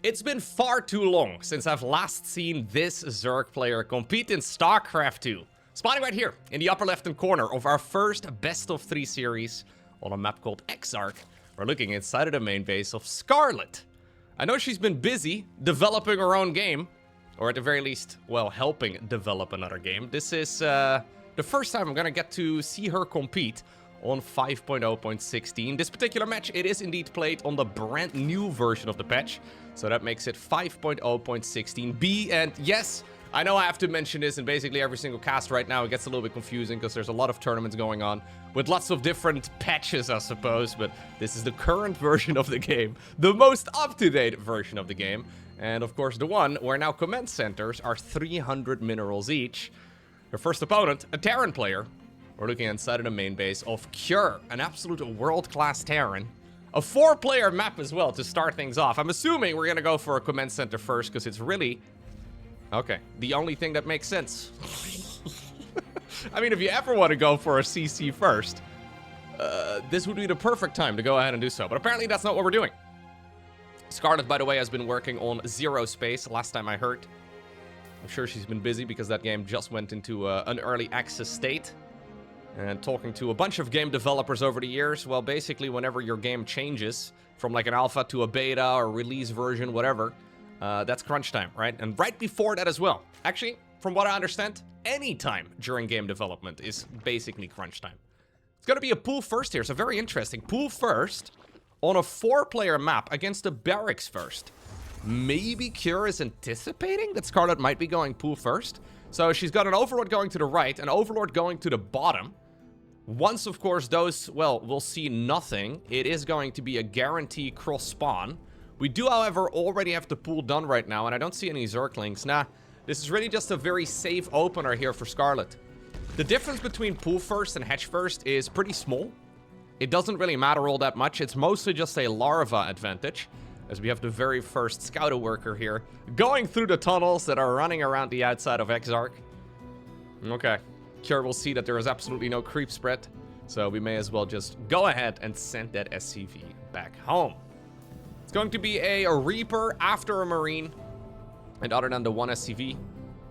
It's been far too long since I've last seen this Zerg player compete in StarCraft 2. Spawning right here in the upper left-hand corner of our first best of 3 series on a map called Exarch. We're looking inside of the main base of Scarlett. I know she's been busy developing her own game, or at the very least, well, helping develop another game. This is the first time I'm gonna get to see her compete on 5.0.16. This particular match, it is indeed played on the brand new version of the patch. So that makes it 5.0.16b. And yes, I know I have to mention this in basically every single cast right now. It gets a little bit confusing because there's a lot of tournaments going on with lots of different patches, I suppose. But this is the current version of the game, the most up-to-date version of the game. And of course, the one where now command centers are 300 minerals each. Her first opponent, a Terran player. We're looking inside of the main base of Cure, an absolute world-class Terran. A 4-player map as well to start things off. I'm assuming we're gonna go for a command center first because it's really... okay, the only thing that makes sense. I mean, if you ever want to go for a CC first, this would be the perfect time to go ahead and do so. But apparently that's not what we're doing. Scarlett, by the way, has been working on Zero Space, last time I heard. I'm sure she's been busy because that game just went into an early access state. And talking to a bunch of game developers over the years, well, basically whenever your game changes from like an alpha to a beta or release version, whatever, that's crunch time, right? And right before that as well. Actually, from what I understand, any time during game development is basically crunch time. It's going to be a pool first here, so very interesting. Pool first on a 4-player map against the barracks first. Maybe Cure is anticipating that Scarlett might be going pool first. So she's got an Overlord going to the right, an Overlord going to the bottom. Once, of course, those, well, we'll see nothing. It is going to be a guarantee cross-spawn. We do, however, already have the pool done right now, and I don't see any Zerglings. Nah, this is really just a very safe opener here for Scarlett. The difference between pool first and hatch first is pretty small. It doesn't really matter all that much. It's mostly just a larva advantage, as we have the very first scouter worker here going through the tunnels that are running around the outside of Exarch. Okay, Cure will see that there is absolutely no creep spread, so we may as well just go ahead and send that SCV back home. It's going to be a Reaper after a Marine, and other than the one SCV,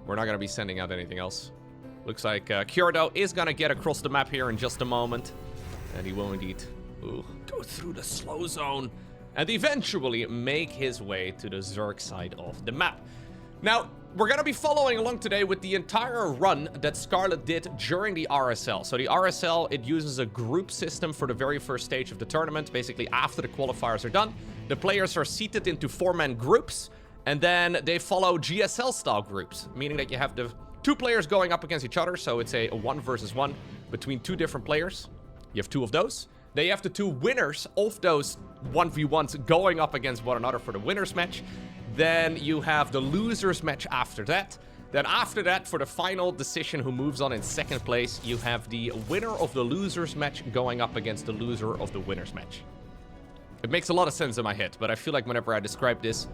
we're not going to be sending out anything else. Looks like Cure, though, is going to get across the map here in just a moment, and he will indeed go through the slow zone and eventually make his way to the Zerg side of the map. Now, we're going to be following along today with the entire run that Scarlett did during the RSL. So the RSL, it uses a group system for the very first stage of the tournament. Basically, after the qualifiers are done, the players are seated into 4-man groups, and then they follow GSL-style groups, meaning that you have the 2 players going up against each other. So it's a 1 versus 1 between 2 different players. You have 2 of those. They have the 2 winners of those 1v1s going up against one another for the winners match. Then you have the losers match after that. Then after that, for the final decision who moves on in second place, you have the winner of the losers match going up against the loser of the winners match. It makes a lot of sense in my head, but I feel like whenever I describe this,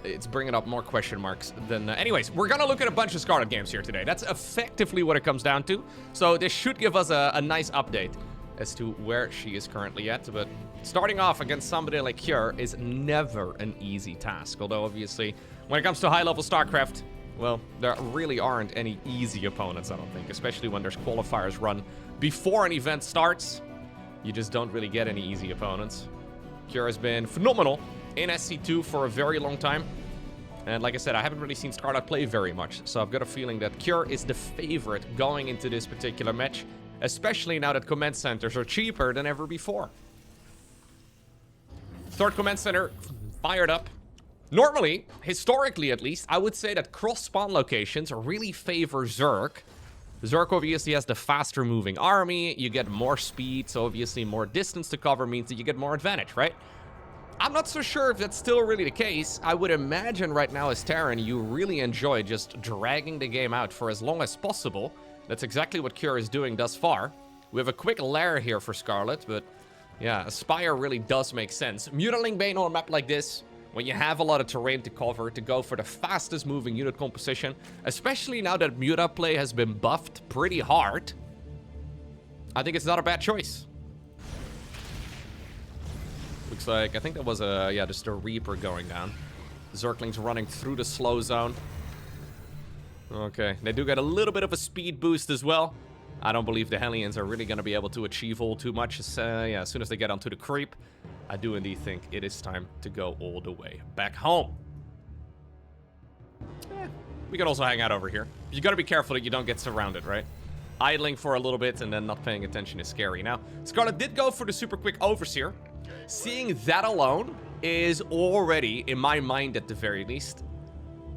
it's bringing up more question marks than... anyways, we're gonna look at a bunch of Scarlett games here today. That's effectively what it comes down to. So this should give us a nice update as to where she is currently at, but starting off against somebody like Cure is never an easy task. Although, obviously, when it comes to high-level StarCraft, well, there really aren't any easy opponents, I don't think, especially when there's qualifiers run before an event starts. You just don't really get any easy opponents. Cure has been phenomenal in SC2 for a very long time. And like I said, I haven't really seen Scarlett play very much, so I've got a feeling that Cure is the favorite going into this particular match, especially now that command centers are cheaper than ever before. Third command center fired up. Normally, historically at least, I would say that cross-spawn locations really favor Zerg. Zerg obviously has the faster moving army, you get more speed, so obviously more distance to cover means that you get more advantage, right? I'm not so sure if that's still really the case. I would imagine right now as Terran, you really enjoy just dragging the game out for as long as possible. That's exactly what Cure is doing thus far. We have a quick lair here for Scarlett, but yeah, Aspire really does make sense. Mutaling Bane on a map like this, when you have a lot of terrain to cover, to go for the fastest moving unit composition, especially now that Muta play has been buffed pretty hard, I think it's not a bad choice. Looks like, I think that was a, yeah, just a Reaper going down. Zerglings running through the slow zone. Okay, they do get a little bit of a speed boost as well. I don't believe the Hellions are really going to be able to achieve all too much. As soon as they get onto the creep, I do indeed think it is time to go all the way back home. We can also hang out over here. You got to be careful that you don't get surrounded, right? Idling for a little bit and then not paying attention is scary. Now, Scarlett did go for the super quick Overseer. Seeing that alone is already, in my mind at the very least,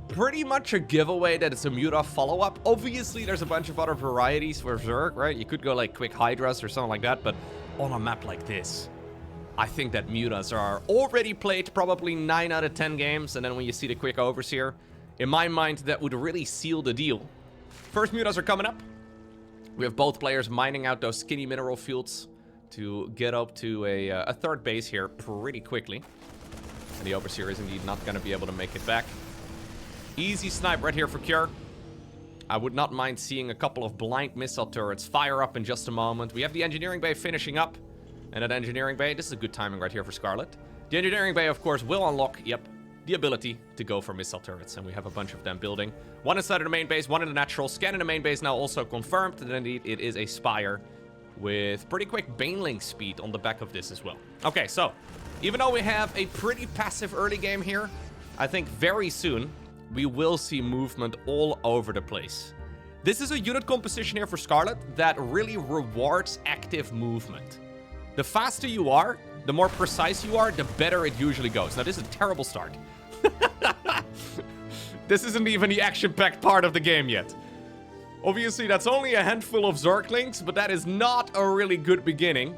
pretty much a giveaway that it's a Muta follow-up. Obviously, there's a bunch of other varieties for Zerg, right? You could go like quick Hydras or something like that, but on a map like this, I think that Mutas are already played probably 9 out of 10 games, and then when you see the quick Overseer, in my mind, that would really seal the deal. First Mutas are coming up. We have both players mining out those skinny mineral fields to get up to a third base here pretty quickly. And the Overseer is indeed not going to be able to make it back. Easy snipe right here for Cure. I would not mind seeing a couple of blind missile turrets fire up in just a moment. We have the engineering bay finishing up. And that engineering bay, this is a good timing right here for Scarlett. The engineering bay, of course, will unlock, the ability to go for missile turrets. And we have a bunch of them building. One inside of the main base, one in the natural. Scan in the main base now also confirmed that indeed it is a Spire with pretty quick Baneling speed on the back of this as well. Okay, so even though we have a pretty passive early game here, I think very soon we will see movement all over the place. This is a unit composition here for Scarlett that really rewards active movement. The faster you are, the more precise you are, the better it usually goes. Now, this is a terrible start. This isn't even the action-packed part of the game yet. Obviously, that's only a handful of Zerglings, but that is not a really good beginning.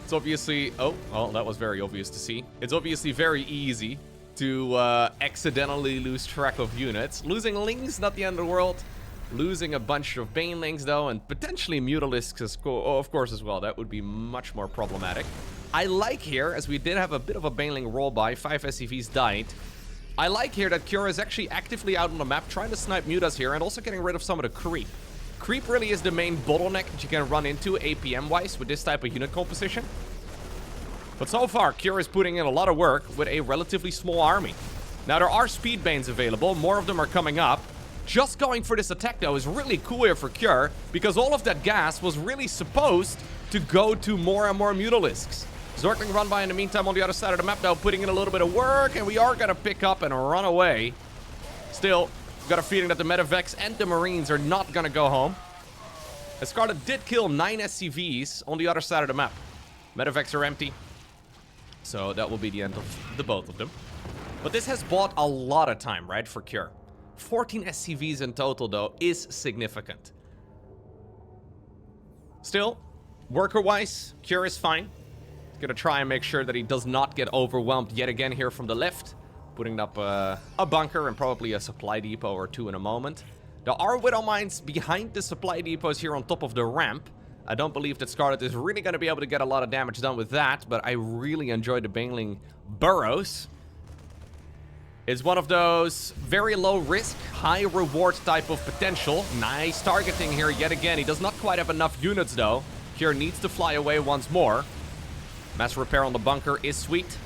It's obviously... Oh, well, that was very obvious to see. It's obviously very easy to accidentally lose track of units. Losing Lings, not the end of the world. Losing a bunch of Banelings, though, and potentially Mutalisks, of course, as well. That would be much more problematic. I like here, as we did have a bit of a Baneling roll-by, 5 SCVs died. I like here that Cure is actually actively out on the map, trying to snipe Mutas here, and also getting rid of some of the creep. Creep really is the main bottleneck that you can run into APM-wise with this type of unit composition. But so far, Cure is putting in a lot of work with a relatively small army. Now, there are speed banes available. More of them are coming up. Just going for this attack, though, is really cool here for Cure, because all of that gas was really supposed to go to more and more Mutalisks. Zergling run by in the meantime on the other side of the map, though, putting in a little bit of work, and we are going to pick up and run away. Still, got a feeling that the Medivacs and the Marines are not going to go home. As Scarlett did kill 9 SCVs on the other side of the map. Medivacs are empty. So that will be the end of the both of them. But this has bought a lot of time, right, for Cure. 14 SCVs in total, though, is significant. Still, worker-wise, Cure is fine. He's gonna try and make sure that he does not get overwhelmed yet again here from the left. Putting up a bunker and probably a supply depot or two in a moment. There are Widow Mines behind the supply depots here on top of the ramp. I don't believe that Scarlett is really going to be able to get a lot of damage done with that, but I really enjoy the Baneling burrows. It's one of those very low risk, high reward type of potential. Nice targeting here yet again. He does not quite have enough units, though. Cure needs to fly away once more. Mass repair on the bunker is sweet.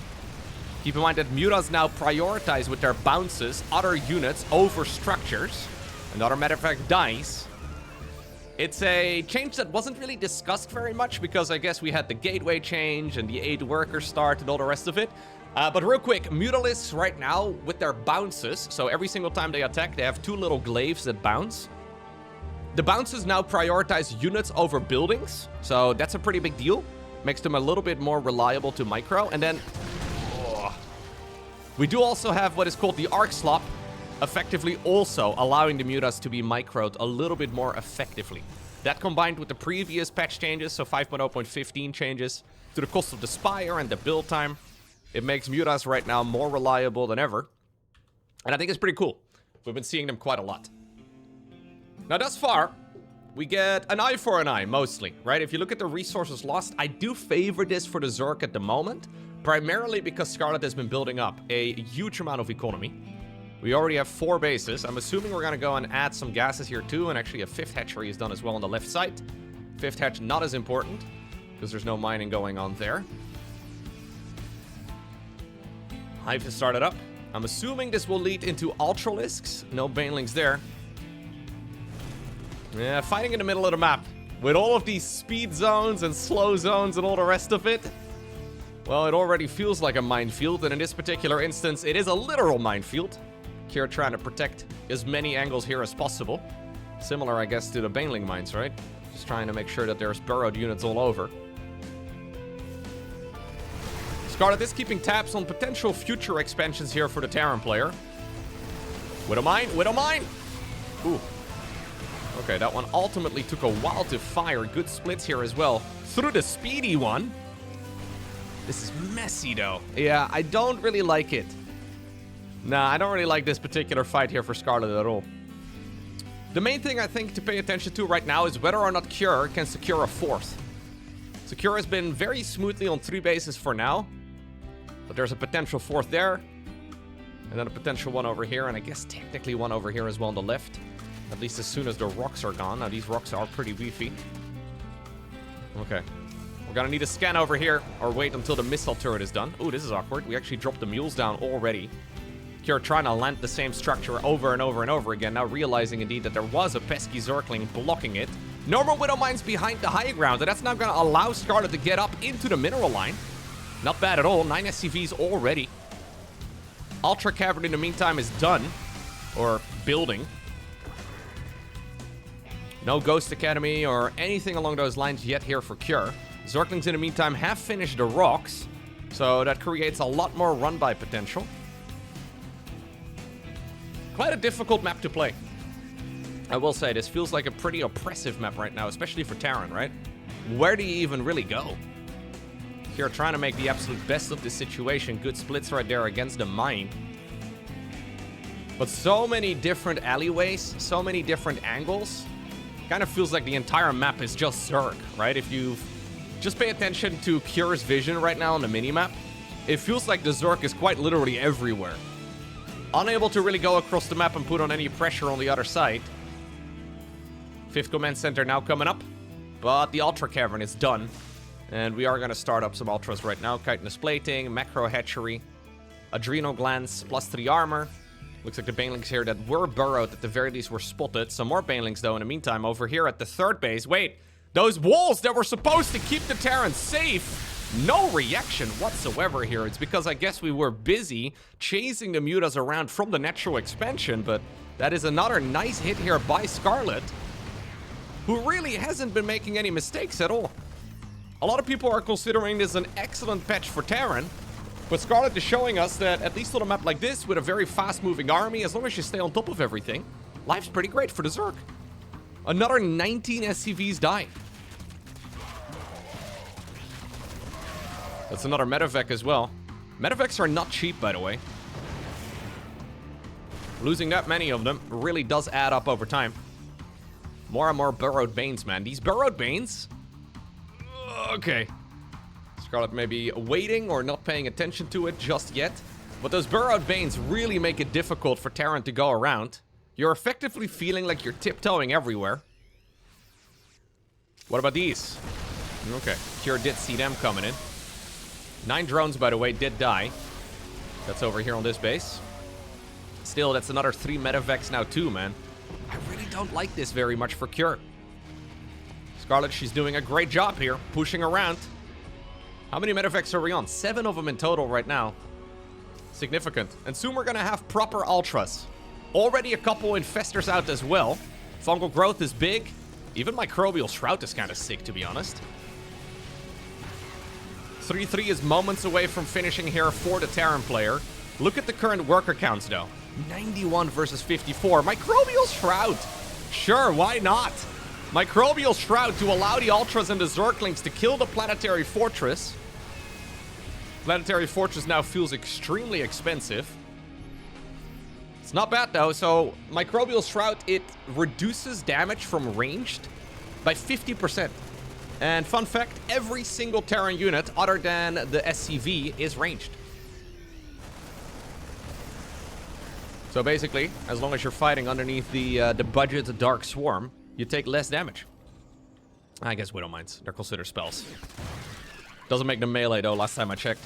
Keep in mind that Mutas now prioritize with their bounces other units over structures. Another Medivac dies. It's a change that wasn't really discussed very much because I guess we had the gateway change and the 8 workers start and all the rest of it. But real quick, Mutalisks right now with their bounces, so every single time they attack, they have 2 little glaives that bounce. The bounces now prioritize units over buildings, so that's a pretty big deal. Makes them a little bit more reliable to micro. And then we do also have what is called the Arc Slop, effectively also allowing the Mutas to be microed a little bit more effectively. That combined with the previous patch changes, so 5.0.15 changes, to the cost of the Spire and the build time, it makes Mutas right now more reliable than ever. And I think it's pretty cool. We've been seeing them quite a lot. Now, thus far, we get an eye for an eye, mostly, right? If you look at the resources lost, I do favor this for the Zerg at the moment, primarily because Scarlett has been building up a huge amount of economy. We already have 4 bases. I'm assuming we're going to go and add some gases here too, and actually a 5th hatchery is done as well on the left side. 5th hatch not as important, because there's no mining going on there. Hive has started up. I'm assuming this will lead into Ultralisks. No banelings there. Yeah, fighting in the middle of the map. With all of these speed zones and slow zones and all the rest of it. Well, it already feels like a minefield. And in this particular instance, it is a literal minefield. Here trying to protect as many angles here as possible. Similar, I guess, to the baneling mines, right? Just trying to make sure that there's burrowed units all over. Scarlett is keeping tabs on potential future expansions here for the Terran player. Widow mine, Widow mine! Ooh. Okay, that one ultimately took a while to fire. Good splits here as well. Through the speedy one. This is messy, though. Yeah, I don't really like it. Nah, I don't really like this particular fight here for Scarlett at all. The main thing I think to pay attention to right now is whether or not Cure can secure a fourth. So Cure has been very smoothly on 3 bases for now. But there's a potential fourth there. And then a potential one over here. And I guess technically one over here as well on the left. At least as soon as the rocks are gone. Now these rocks are pretty beefy. Okay. We're gonna need a scan over here. Or wait until the missile turret is done. Ooh, this is awkward. We actually dropped the mules down already. Cure trying to land the same structure over and over and over again. Now realizing indeed that there was a pesky Zergling blocking it. Normal Widow mines behind the high ground. And that's now gonna allow Scarlett to get up into the mineral line. Not bad at all. 9 SCVs already. Ultra Cavern in the meantime is done. Or building. No Ghost Academy or anything along those lines yet here for Cure. Zerglings in the meantime have finished the rocks. So that creates a lot more run-by potential. Quite a difficult map to play. I will say, this feels like a pretty oppressive map right now. Especially for Terran, right? Where do you even really go? Here trying to make the absolute best of this situation. Good splits right there against the mine. But so many different alleyways. So many different angles. Kind of feels like the entire map is just Zerg, right? If you just pay attention to Cure's vision right now on the minimap, it feels like the Zerg is quite literally everywhere. Unable to really go across the map and put on any pressure on the other side. 5th Command Center now coming up. But the Ultra Cavern is done. And we are going to start up some Ultras right now. Chitinous Plating, Macro Hatchery, Adrenal Glands, +3 armor. Looks like the banelings here that were burrowed at the very least were spotted. Some more banelings though in the meantime over here at the 3rd base. Wait, those walls that were supposed to keep the Terrans safe. No reaction whatsoever here. It's because I guess we were busy chasing the mutas around from the natural expansion. But that is another nice hit here by Scarlett, who really hasn't been making any mistakes at all. A lot of people are considering this an excellent patch for Terran. But Scarlett is showing us that at least on a map like this, with a very fast-moving army, as long as you stay on top of everything, life's pretty great for the Zerg. Another 19 SCVs die. That's another medevac as well. Medevacs are not cheap, by the way. Losing that many of them really does add up over time. More and more burrowed Banes, man. These burrowed Banes... Okay. Scarlett may be waiting or not paying attention to it just yet. But those burrowed Banes really make it difficult for Terran to go around. You're effectively feeling like you're tiptoeing everywhere. What about these? Okay, Cure did see them coming in. 9 drones, by the way, did die. That's over here on this base. Still, that's another 3 medevacs now too, man. I really don't like this very much for Cure. Scarlett, she's doing a great job here, pushing around. How many medevacs are we on? 7 of them in total right now. Significant. And soon we're gonna have proper Ultras. Already a couple infestors out as well. Fungal growth is big. Even Microbial Shroud is kind of sick, to be honest. 3-3 is moments away from finishing here for the Terran player. Look at the current worker counts, though. 91 versus 54. Microbial Shroud. Sure, why not? Microbial Shroud to allow the Ultras and the Zerglings to kill the Planetary Fortress. Planetary Fortress now feels extremely expensive. It's not bad, though. So, Microbial Shroud, it reduces damage from ranged by 50%. And fun fact, every single Terran unit other than the SCV is ranged. So basically, as long as you're fighting underneath the budget Dark Swarm, you take less damage. I guess Widow Mines, they're considered spells. Doesn't make them melee though, last time I checked.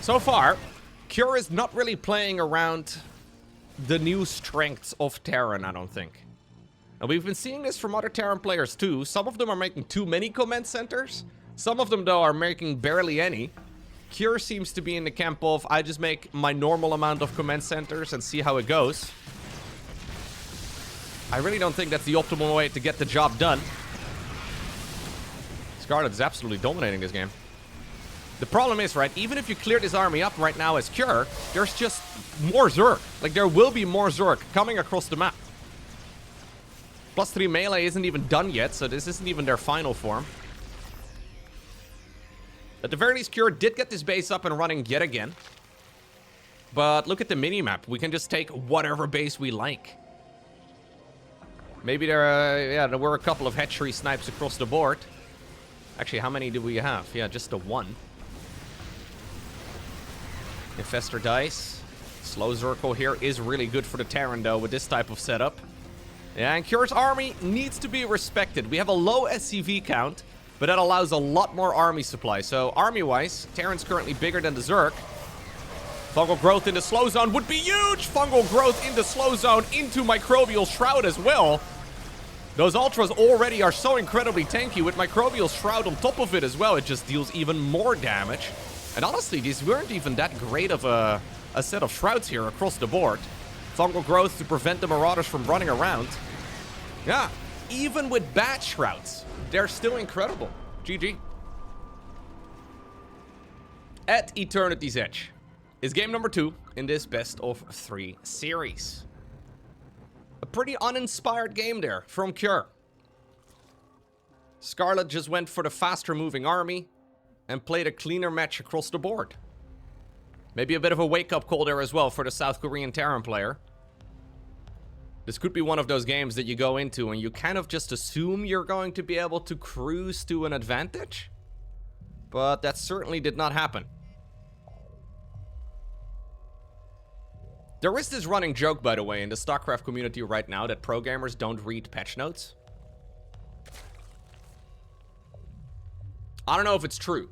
So far, Cure is not really playing around the new strengths of Terran, I don't think. And we've been seeing this from other Terran players too. Some of them are making too many command centers. Some of them, though, are making barely any. Cure seems to be in the camp of, I just make my normal amount of command centers and see how it goes. I really don't think that's the optimal way to get the job done. Scarlett is absolutely dominating this game. The problem is, right, even if you clear this army up right now as Cure, there's just more Zerg. Like, there will be more Zerg coming across the map. +3 melee isn't even done yet, so this isn't even their final form. At the very least, Cure did get this base up and running yet again. But look at the minimap. We can just take whatever base we like. Maybe there were a couple of hatchery snipes across the board. Actually, how many do we have? Yeah, just the one. Infestor dice. Slow Zerkel here is really good for the Terran, though, with this type of setup. Yeah, and Cure's army needs to be respected. We have a low SCV count, but that allows a lot more army supply. So, army-wise, Terran's currently bigger than the Zerg. Fungal growth in the slow zone would be huge! Fungal growth in the slow zone into Microbial Shroud as well. Those Ultras already are so incredibly tanky. With Microbial Shroud on top of it as well, it just deals even more damage. And honestly, these weren't even that great of a set of Shrouds here across the board. Fungal growth to prevent the Marauders from running around. Yeah, even with bad Shrouds, they're still incredible. GG. At Eternity's Edge is game number 2 in this best of 3 series. A pretty uninspired game there from Cure. Scarlett just went for the faster moving army and played a cleaner match across the board. Maybe a bit of a wake-up call there as well for the South Korean Terran player. This could be one of those games that you go into and you kind of just assume you're going to be able to cruise to an advantage. But that certainly did not happen. There is this running joke, by the way, in the StarCraft community right now that pro gamers don't read patch notes. I don't know if it's true,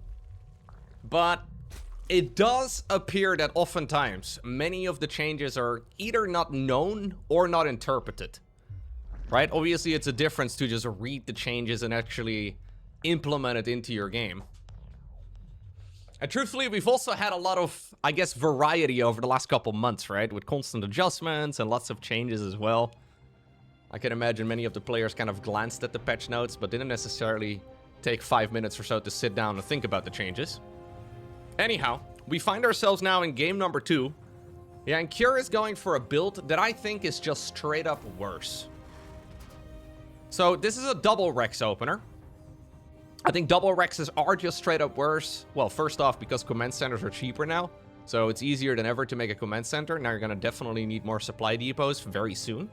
but it does appear that oftentimes many of the changes are either not known or not interpreted, right? Obviously, it's a difference to just read the changes and actually implement it into your game. And truthfully, we've also had a lot of, I guess, variety over the last couple months, right? With constant adjustments and lots of changes as well. I can imagine many of the players kind of glanced at the patch notes, but didn't necessarily take 5 minutes or so to sit down and think about the changes. Anyhow, we find ourselves now in game number 2. Yeah, and Cure is going for a build that I think is just straight up worse. So this is a double Rex opener. I think double Rexes are just straight up worse. Well, first off, because command centers are cheaper now. So it's easier than ever to make a command center. Now you're going to definitely need more supply depots very soon.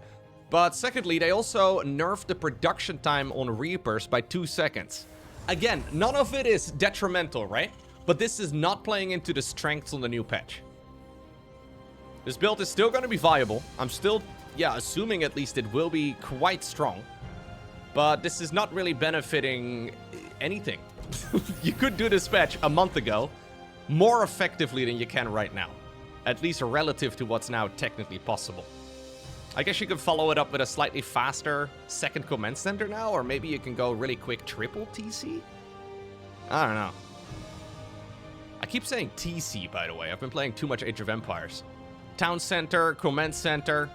But secondly, they also nerfed the production time on Reapers by 2 seconds. Again, none of it is detrimental, right? But this is not playing into the strengths on the new patch. This build is still going to be viable. I'm still, assuming at least it will be quite strong. But this is not really benefiting anything. You could do this patch a month ago more effectively than you can right now. At least relative to what's now technically possible. I guess you could follow it up with a slightly faster second command center now, or maybe you can go really quick triple TC? I don't know. I keep saying TC, by the way. I've been playing too much Age of Empires. Town center, command center.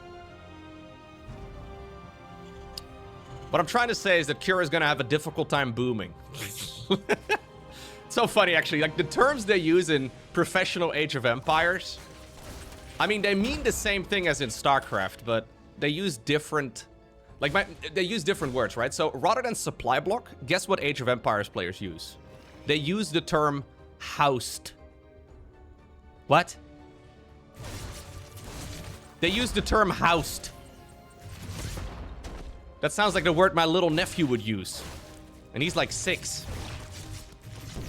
What I'm trying to say is that Cure is going to have a difficult time booming. It's so funny, actually. Like, the terms they use in professional Age of Empires, I mean, they mean the same thing as in StarCraft, but they use different... they use different words, right? So, rather than supply block, guess what Age of Empires players use? They use the term housed. What? They use the term housed. That sounds like the word my little nephew would use. And he's like 6.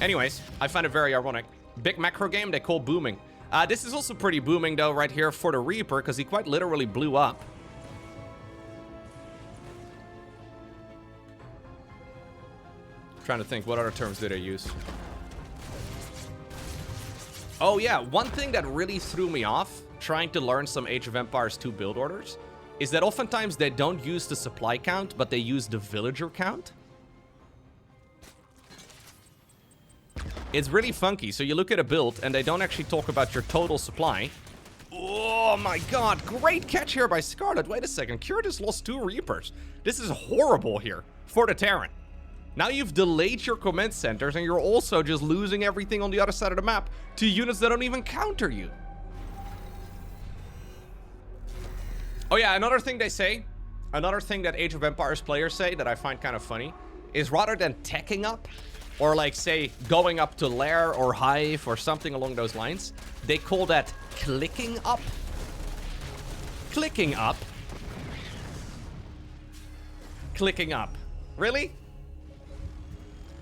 Anyways, I find it very ironic. Big macro game they call booming. This is also pretty booming, though, right here for the Reaper, because he quite literally blew up. I'm trying to think, what other terms did I use? Oh yeah, one thing that really threw me off trying to learn some Age of Empires 2 build orders is that oftentimes they don't use the supply count, but they use the villager count. It's really funky. So you look at a build and they don't actually talk about your total supply. Oh my god, great catch here by Scarlett. Wait a second, Cure just lost 2 Reapers. This is horrible here for the Terran. Now you've delayed your command centers and you're also just losing everything on the other side of the map to units that don't even counter you. Oh yeah, another thing they say, another thing that Age of Empires players say that I find kind of funny, is rather than teching up, or like say going up to Lair or Hive or something along those lines, they call that clicking up. Clicking up. Clicking up. Really?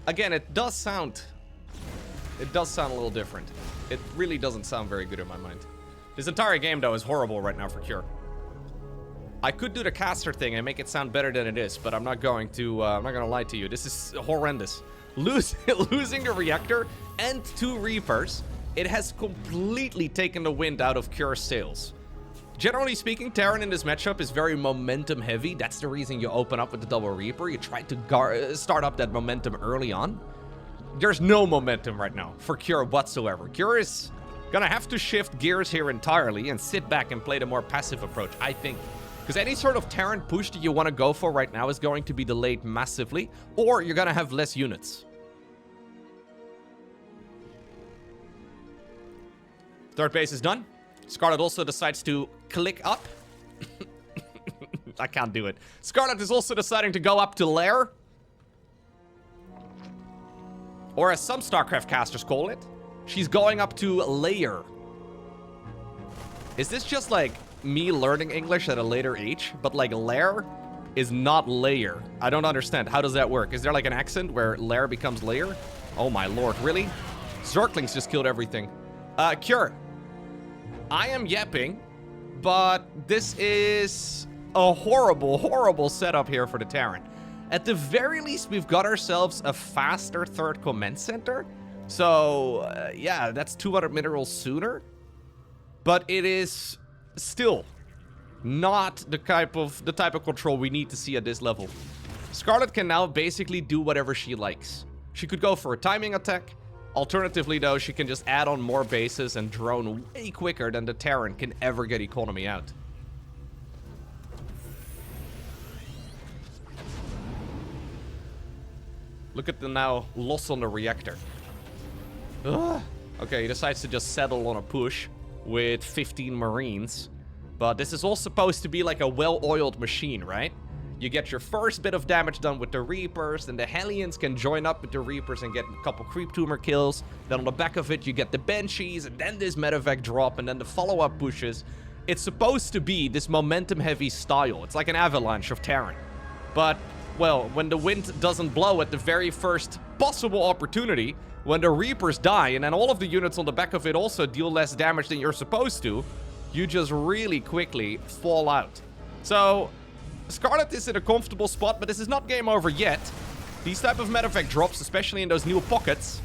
Again, it does sound a little different. It really doesn't sound very good in my mind. This entire game, though, is horrible right now for Cure. I could do the caster thing and make it sound better than it is, but I'm not going to. I'm not gonna lie to you. This is horrendous. Losing the reactor and 2 Reapers, it has completely taken the wind out of Cure's sails. Generally speaking, Terran in this matchup is very momentum heavy. That's the reason you open up with the double Reaper. You try to start up that momentum early on. There's no momentum right now for Cure whatsoever. Cure is gonna have to shift gears here entirely and sit back and play the more passive approach, I think. Because any sort of Terran push that you want to go for right now is going to be delayed massively, or you're gonna have less units. Third base is done. Scarlett also decides to click up. I can't do it. Scarlett is also deciding to go up to Lair. Or as some StarCraft casters call it, she's going up to Layer. Is this just like me learning English at a later age? But like Lair is not Layer. I don't understand. How does that work? Is there like an accent where Lair becomes Layer? Oh my lord, really? Zerglings just killed everything. Cure. I am yapping, but this is a horrible, horrible setup here for the Terran. At the very least, we've got ourselves a faster 3rd command center. So, yeah, that's 200 minerals sooner. But it is still not the type of control we need to see at this level. Scarlett can now basically do whatever she likes. She could go for a timing attack. Alternatively, though, she can just add on more bases and drone way quicker than the Terran can ever get economy out. Look at the now loss on the reactor. Ugh. Okay, he decides to just settle on a push with 15 Marines. But this is all supposed to be like a well-oiled machine, right? You get your first bit of damage done with the Reapers, then the Hellions can join up with the Reapers and get a couple Creep Tumor kills. Then on the back of it, you get the Banshees, and then this Medevac drop, and then the follow-up pushes. It's supposed to be this momentum-heavy style. It's like an avalanche of Terran. But, well, when the wind doesn't blow at the very first possible opportunity, when the Reapers die, and then all of the units on the back of it also deal less damage than you're supposed to, you just really quickly fall out. So Scarlett is in a comfortable spot, but this is not game over yet. These type of medevac drops, especially in those new pockets,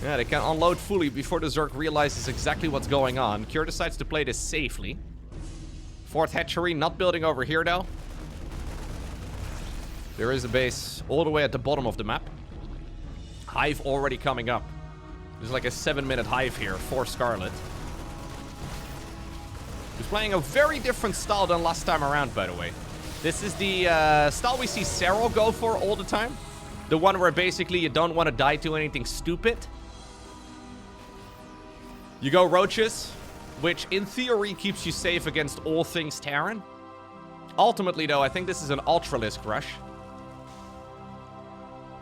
yeah, they can unload fully before the Zerg realizes exactly what's going on. Cure decides to play this safely. 4th hatchery, not building over here, though. There is a base all the way at the bottom of the map. Hive already coming up. There's like a 7-minute Hive here for Scarlett. He's playing a very different style than last time around, by the way. This is the style we see Serral go for all the time. The one where basically you don't want to die to anything stupid. You go Roaches, which in theory keeps you safe against all things Terran. Ultimately, though, I think this is an Ultralisk rush.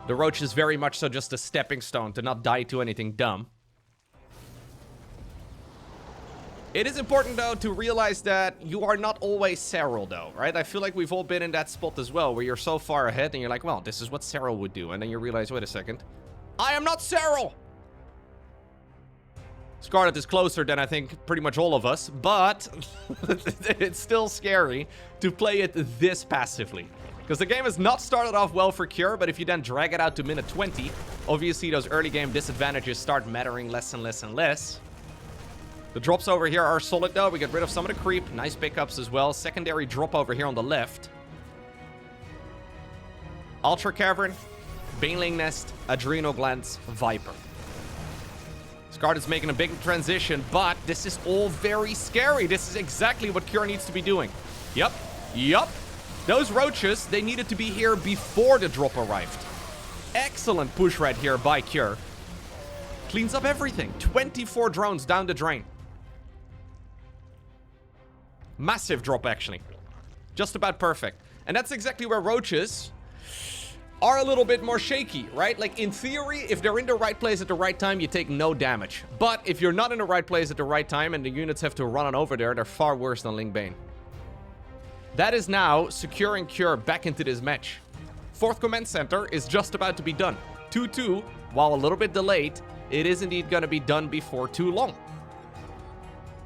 The Roach is very much so just a stepping stone to not die to anything dumb. It is important, though, to realize that you are not always Serral, though, right? I feel like we've all been in that spot as well, where you're so far ahead and you're like, well, this is what Serral would do. And then you realize, wait a second, I am not Serral! Scarlett is closer than I think pretty much all of us, but it's still scary to play it this passively. Because the game has not started off well for Cure, but if you then drag it out to minute 20, obviously those early game disadvantages start mattering less and less and less. The drops over here are solid, though. We get rid of some of the creep. Nice pickups as well. Secondary drop over here on the left. Ultra Cavern, Baneling Nest, Adrenal Glands, Viper. Scarlett's making a big transition, but this is all very scary. This is exactly what Cure needs to be doing. Yep. Those roaches, they needed to be here before the drop arrived. Excellent push right here by Cure. Cleans up everything. 24 drones down the drain. Massive drop, actually. Just about perfect. And that's exactly where roaches are a little bit more shaky, right? Like, in theory, if they're in the right place at the right time, you take no damage. But if you're not in the right place at the right time and the units have to run on over there, they're far worse than Ling Bane. That is now securing Cure back into this match. 4th command center is just about to be done. 2-2, while a little bit delayed, it is indeed going to be done before too long.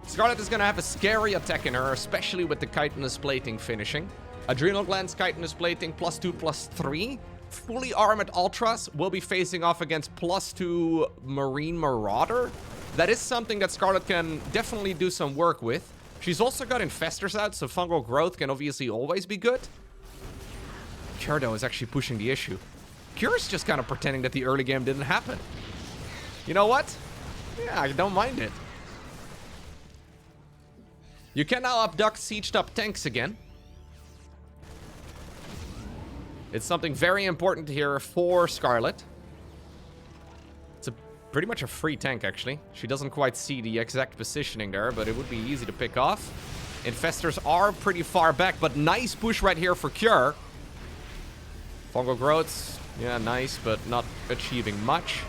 Scarlett is going to have a scary attack in her, especially with the chitinous plating finishing. Adrenal Glands, chitinous plating, +2, +3. Fully armored Ultras will be facing off against +2 Marine Marauder. That is something that Scarlett can definitely do some work with. She's also got Infestors out, so fungal growth can obviously always be good. Cure, though, is actually pushing the issue. Cure is just kind of pretending that the early game didn't happen. You know what? Yeah, I don't mind it. You can now abduct sieged up tanks again. It's something very important here for Scarlett. It's pretty much a free tank, actually. She doesn't quite see the exact positioning there, but it would be easy to pick off. Infestors are pretty far back, but nice push right here for Cure. Fungal growths, yeah, nice, but not achieving much.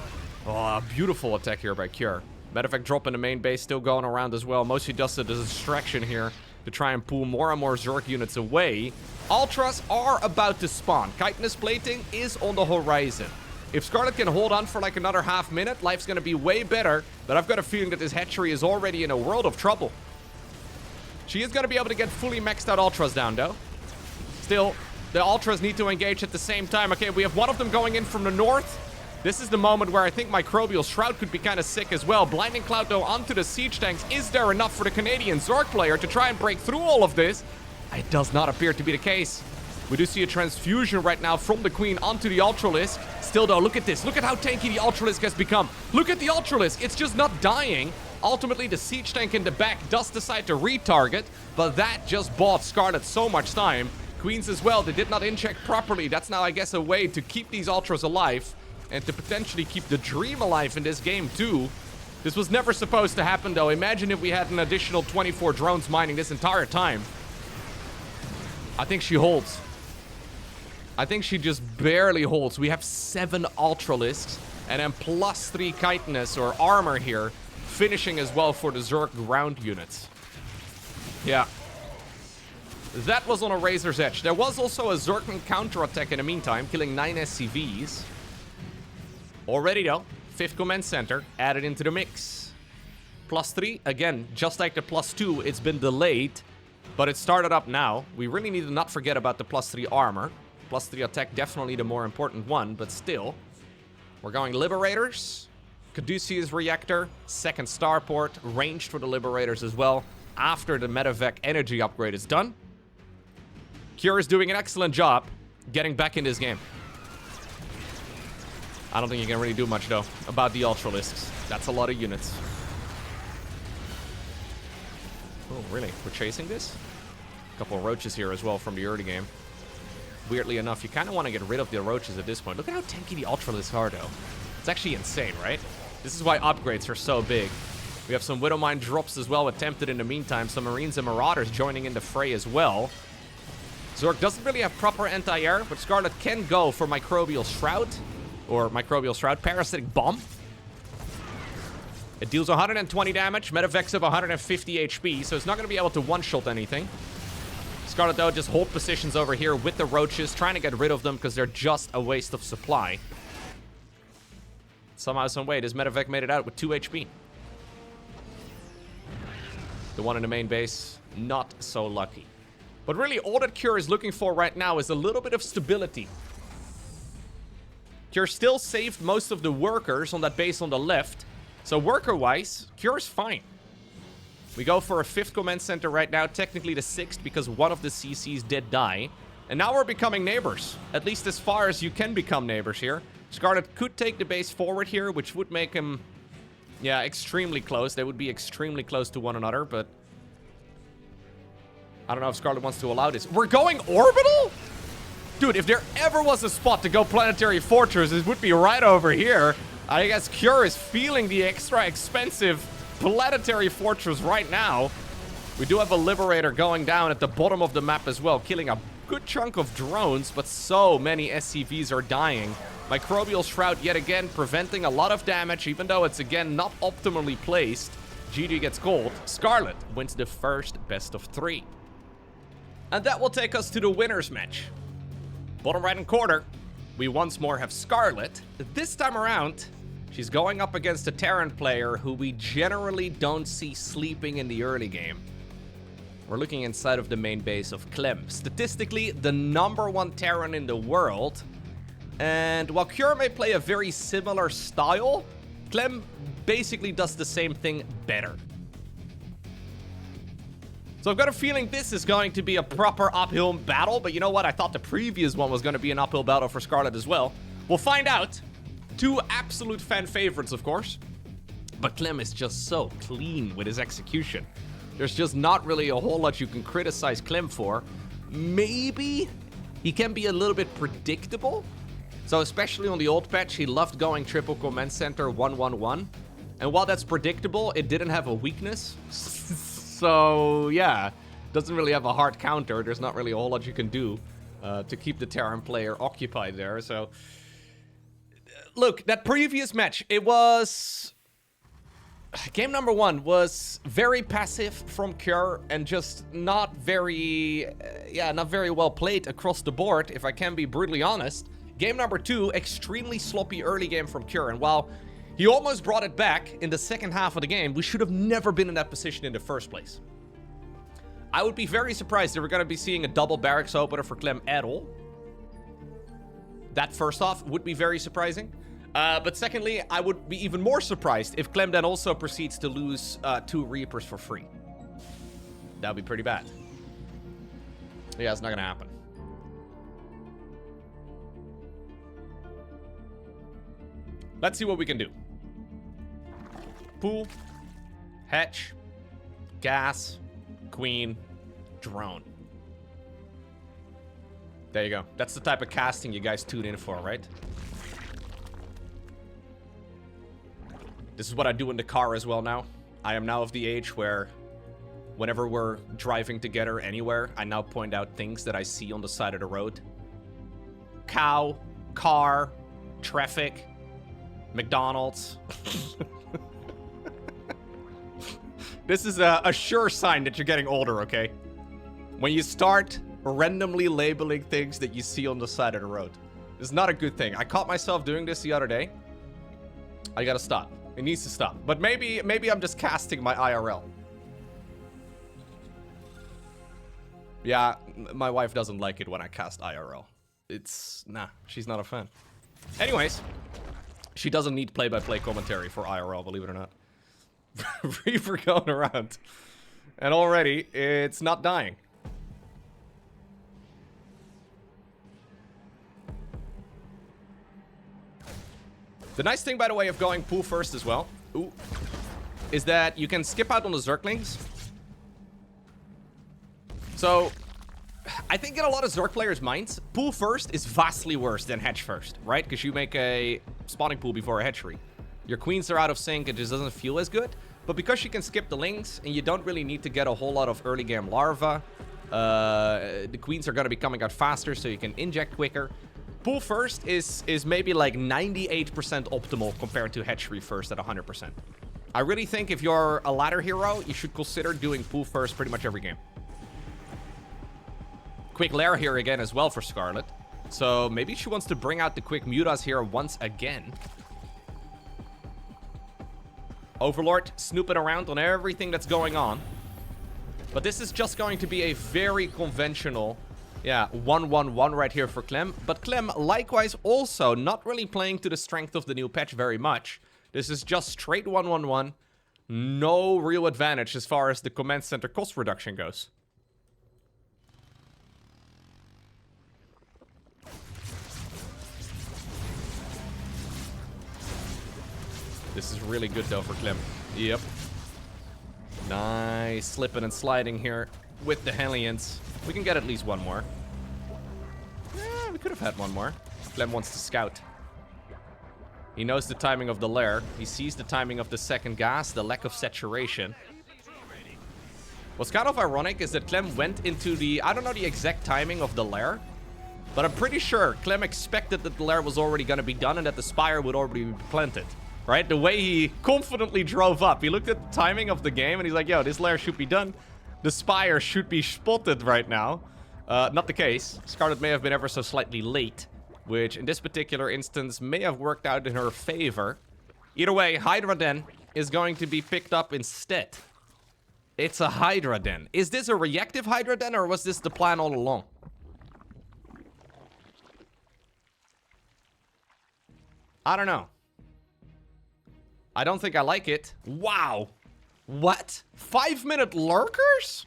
Oh, a beautiful attack here by Cure. Matter of fact, drop in the main base still going around as well. Mostly just a distraction here to try and pull more and more Zerg units away. Ultras are about to spawn. Chitinous plating is on the horizon. If Scarlett can hold on for like another half minute, life's going to be way better. But I've got a feeling that this hatchery is already in a world of trouble. She is going to be able to get fully maxed out Ultras down, though. Still, the Ultras need to engage at the same time. Okay, we have one of them going in from the north. This is the moment where I think Microbial Shroud could be kind of sick as well. Blinding Cloud, though, onto the siege tanks. Is there enough for the Canadian Zork player to try and break through all of this? It does not appear to be the case. We do see a transfusion right now from the Queen onto the Ultralisk. Still, though, look at this. Look at how tanky the Ultralisk has become. Look at the Ultralisk. It's just not dying. Ultimately, the siege tank in the back does decide to retarget, but that just bought Scarlett so much time. Queens as well, they did not inject properly. That's now, I guess, a way to keep these Ultras alive. And to potentially keep the dream alive in this game, too. This was never supposed to happen, though. Imagine if we had an additional 24 drones mining this entire time. I think she holds. I think she just barely holds. We have 7 Ultralisks. And then +3 chitinous or armor here. Finishing as well for the Zerg ground units. Yeah. That was on a razor's edge. There was also a Zerg counterattack in the meantime, killing 9 SCVs. Already, though, 5th command center added into the mix. +3, again, just like the +2, it's been delayed, but it started up now. We really need to not forget about the +3 armor. +3 attack, definitely the more important one, but still. We're going Liberators, Caduceus Reactor, 2nd Starport, ranged for the Liberators as well, after the Medevac energy upgrade is done. Cure is doing an excellent job getting back in this game. I don't think you can really do much, though, about the Ultralisks. That's a lot of units. Oh, really? We're chasing this? A couple of roaches here as well from the early game. Weirdly enough, you kind of want to get rid of the roaches at this point. Look at how tanky the Ultralisks are, though. It's actually insane, right? This is why upgrades are so big. We have some Widowmine drops as well attempted in the meantime. Some Marines and Marauders joining in the fray as well. Zerg doesn't really have proper anti-air, but Scarlett can go for Microbial Shroud. Or Microbial Shroud, Parasitic Bomb. It deals 120 damage, Medevacs of 150 HP, so it's not going to be able to one-shot anything. Scarlett, though, just hold positions over here with the roaches, trying to get rid of them because they're just a waste of supply. Somehow, some way, this Medevac made it out with 2 HP. The one in the main base, not so lucky. But really, all that Cure is looking for right now is a little bit of stability. Cure still saved most of the workers on that base on the left. So worker-wise, Cure's fine. We go for a 5th command center right now, technically the 6th, because one of the CCs did die. And now we're becoming neighbors, at least as far as you can become neighbors here. Scarlett could take the base forward here, which would make him, yeah, extremely close. They would be extremely close to one another, but I don't know if Scarlett wants to allow this. We're going orbital? Dude, if there ever was a spot to go planetary fortress, it would be right over here. I guess Cure is feeling the extra expensive planetary fortress right now. We do have a Liberator going down at the bottom of the map as well, killing a good chunk of drones, but so many SCVs are dying. Microbial Shroud yet again preventing a lot of damage, even though it's again not optimally placed. GG gets gold. Scarlett wins the first best of 3. And that will take us to the winners match. Bottom right hand corner, we once more have Scarlett. This time around, she's going up against a Terran player who we generally don't see sleeping in the early game. We're looking inside of the main base of Clem. Statistically, the #1 Terran in the world. And while Cure may play a very similar style, Clem basically does the same thing better. So I've got a feeling this is going to be a proper uphill battle, but you know what? I thought the previous one was going to be an uphill battle for Scarlett as well. We'll find out. 2 absolute fan favorites, of course. But Clem is just so clean with his execution. There's just not really a whole lot you can criticize Clem for. Maybe he can be a little bit predictable. So especially on the old patch, he loved going triple command center 1-1-1. And while that's predictable, it didn't have a weakness. So yeah, doesn't really have a hard counter. There's not really a whole lot you can do to keep the Terran player occupied there. So look, that previous match, it was... Game #1 was very passive from Cure and just not very, not very well played across the board, if I can be brutally honest. Game #2, extremely sloppy early game from Cure, and while he almost brought it back in the second half of the game, we should have never been in that position in the first place. I would be very surprised if we're going to be seeing a double barracks opener for Clem at all. That first off would be very surprising. But secondly, I would be even more surprised if Clem then also proceeds to lose 2 Reapers for free. That would be pretty bad. Yeah, it's not going to happen. Let's see what we can do. Pool, Hatch, Gas, Queen, Drone. There you go. That's the type of casting you guys tune in for, right? This is what I do in the car as well now. I am now of the age where whenever we're driving together anywhere, I now point out things that I see on the side of the road. Cow, car, traffic, McDonald's. This is a sure sign that you're getting older, okay? When you start randomly labeling things that you see on the side of the road. It's not a good thing. I caught myself doing this the other day. I gotta stop. It needs to stop. But maybe I'm just casting my IRL. Yeah, my wife doesn't like it when I cast IRL. Nah, she's not a fan. Anyways, she doesn't need play-by-play commentary for IRL, believe it or not. Reaper going around. And already, it's not dying. The nice thing, by the way, of going pool first as well, is that you can skip out on the Zerglings. So, I think in a lot of Zerg players' minds, pool first is vastly worse than hatch first, right? Because you make a spawning pool before a hatchery. Your queens are out of sync, it just doesn't feel as good. But because you can skip the lings, and you don't really need to get a whole lot of early game larva, the queens are going to be coming out faster, so you can inject quicker. Pool first is maybe like 98% optimal compared to hatchery first at 100%. I really think if you're a ladder hero, you should consider doing pool first pretty much every game. Quick lair here again as well for Scarlett. So maybe she wants to bring out the quick mutas here once again. Overlord snooping around on everything that's going on. But this is just going to be a very conventional, 1-1-1 right here for Clem. But Clem, likewise, also not really playing to the strength of the new patch very much. This is just straight 1-1-1. no real advantage as far as the command center cost reduction goes. This is really good though for Clem. Yep. Nice slipping and sliding here with the Hellions. We can get at least one more. Yeah, we could have had one more. Clem wants to scout. He knows the timing of the lair. He sees the timing of the second gas, the lack of saturation. What's kind of ironic is that Clem went into the... I don't know the exact timing of the lair, but I'm pretty sure Clem expected that the lair was already going to be done and that the spire would already be planted. Right? The way he confidently drove up. He looked at the timing of the game and he's like, yo, this lair should be done. The spire should be spotted right now. Not the case. Scarlett may have been ever so slightly late, which in this particular instance may have worked out in her favor. Either way, Hydra Den is going to be picked up instead. It's a Hydra Den. Is this a reactive Hydra Den or was this the plan all along? I don't know. I don't think I like it. Wow. What? 5-minute lurkers?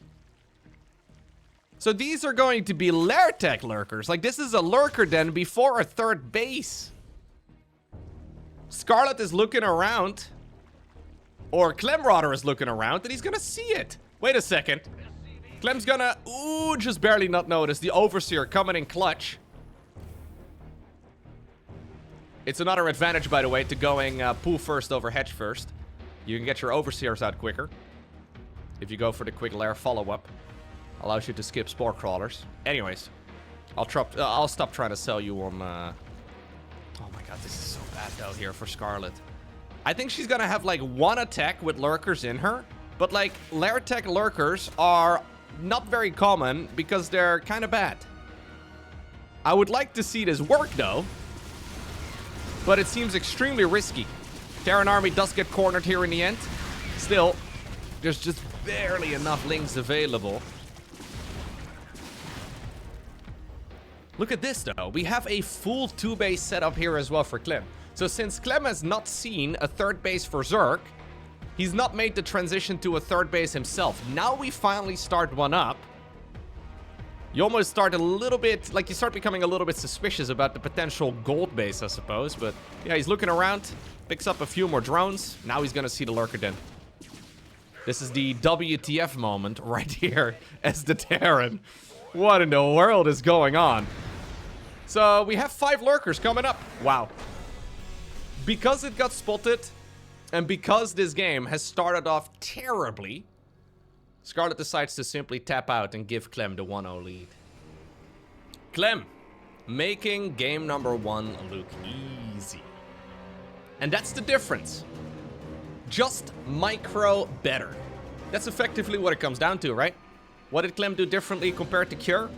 So these are going to be lair tech lurkers. Like, this is a lurker den before a third base. Scarlett is looking around. Or Clemrodder is looking around, and he's gonna see it. Wait a second. Clem's gonna, ooh, just barely not notice the Overseer coming in clutch. It's another advantage, by the way, to going pool first over hedge first. You can get your Overseers out quicker. If you go for the quick lair follow-up. Allows you to skip spore crawlers. Anyways, I'll stop trying to sell you on... Oh my god, this is so bad though here for Scarlett. I think she's gonna have like one attack with lurkers in her. But like, lair tech lurkers are not very common because they're kind of bad. I would like to see this work though. But it seems extremely risky. Terran Army does get cornered here in the end. Still, there's just barely enough links available. Look at this though. We have a full 2-base setup here as well for Clem. So since Clem has not seen a third base for Zerg, he's not made the transition to a third base himself. Now we finally start one up. You almost start a little bit, like you start becoming a little bit suspicious about the potential gold base, I suppose. But yeah, he's looking around, picks up a few more drones. Now he's gonna see the lurker den. This is the WTF moment right here as the Terran. What in the world is going on? So we have 5 lurkers coming up. Wow. Because it got spotted and because this game has started off terribly, Scarlett decides to simply tap out and give Clem the 1-0 lead. Clem, making game number 1 look easy. And that's the difference. Just micro better. That's effectively what it comes down to, right? What did Clem do differently compared to Cure?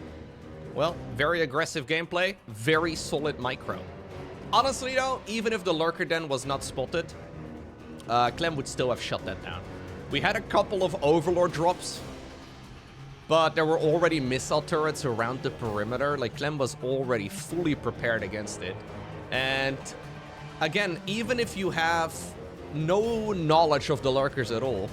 Well, very aggressive gameplay, very solid micro. Honestly though, even if the lurker den was not spotted, Clem would still have shut that down. We had a couple of Overlord drops, but there were already missile turrets around the perimeter. Like, Clem was already fully prepared against it. And again, even if you have no knowledge of the lurkers at all,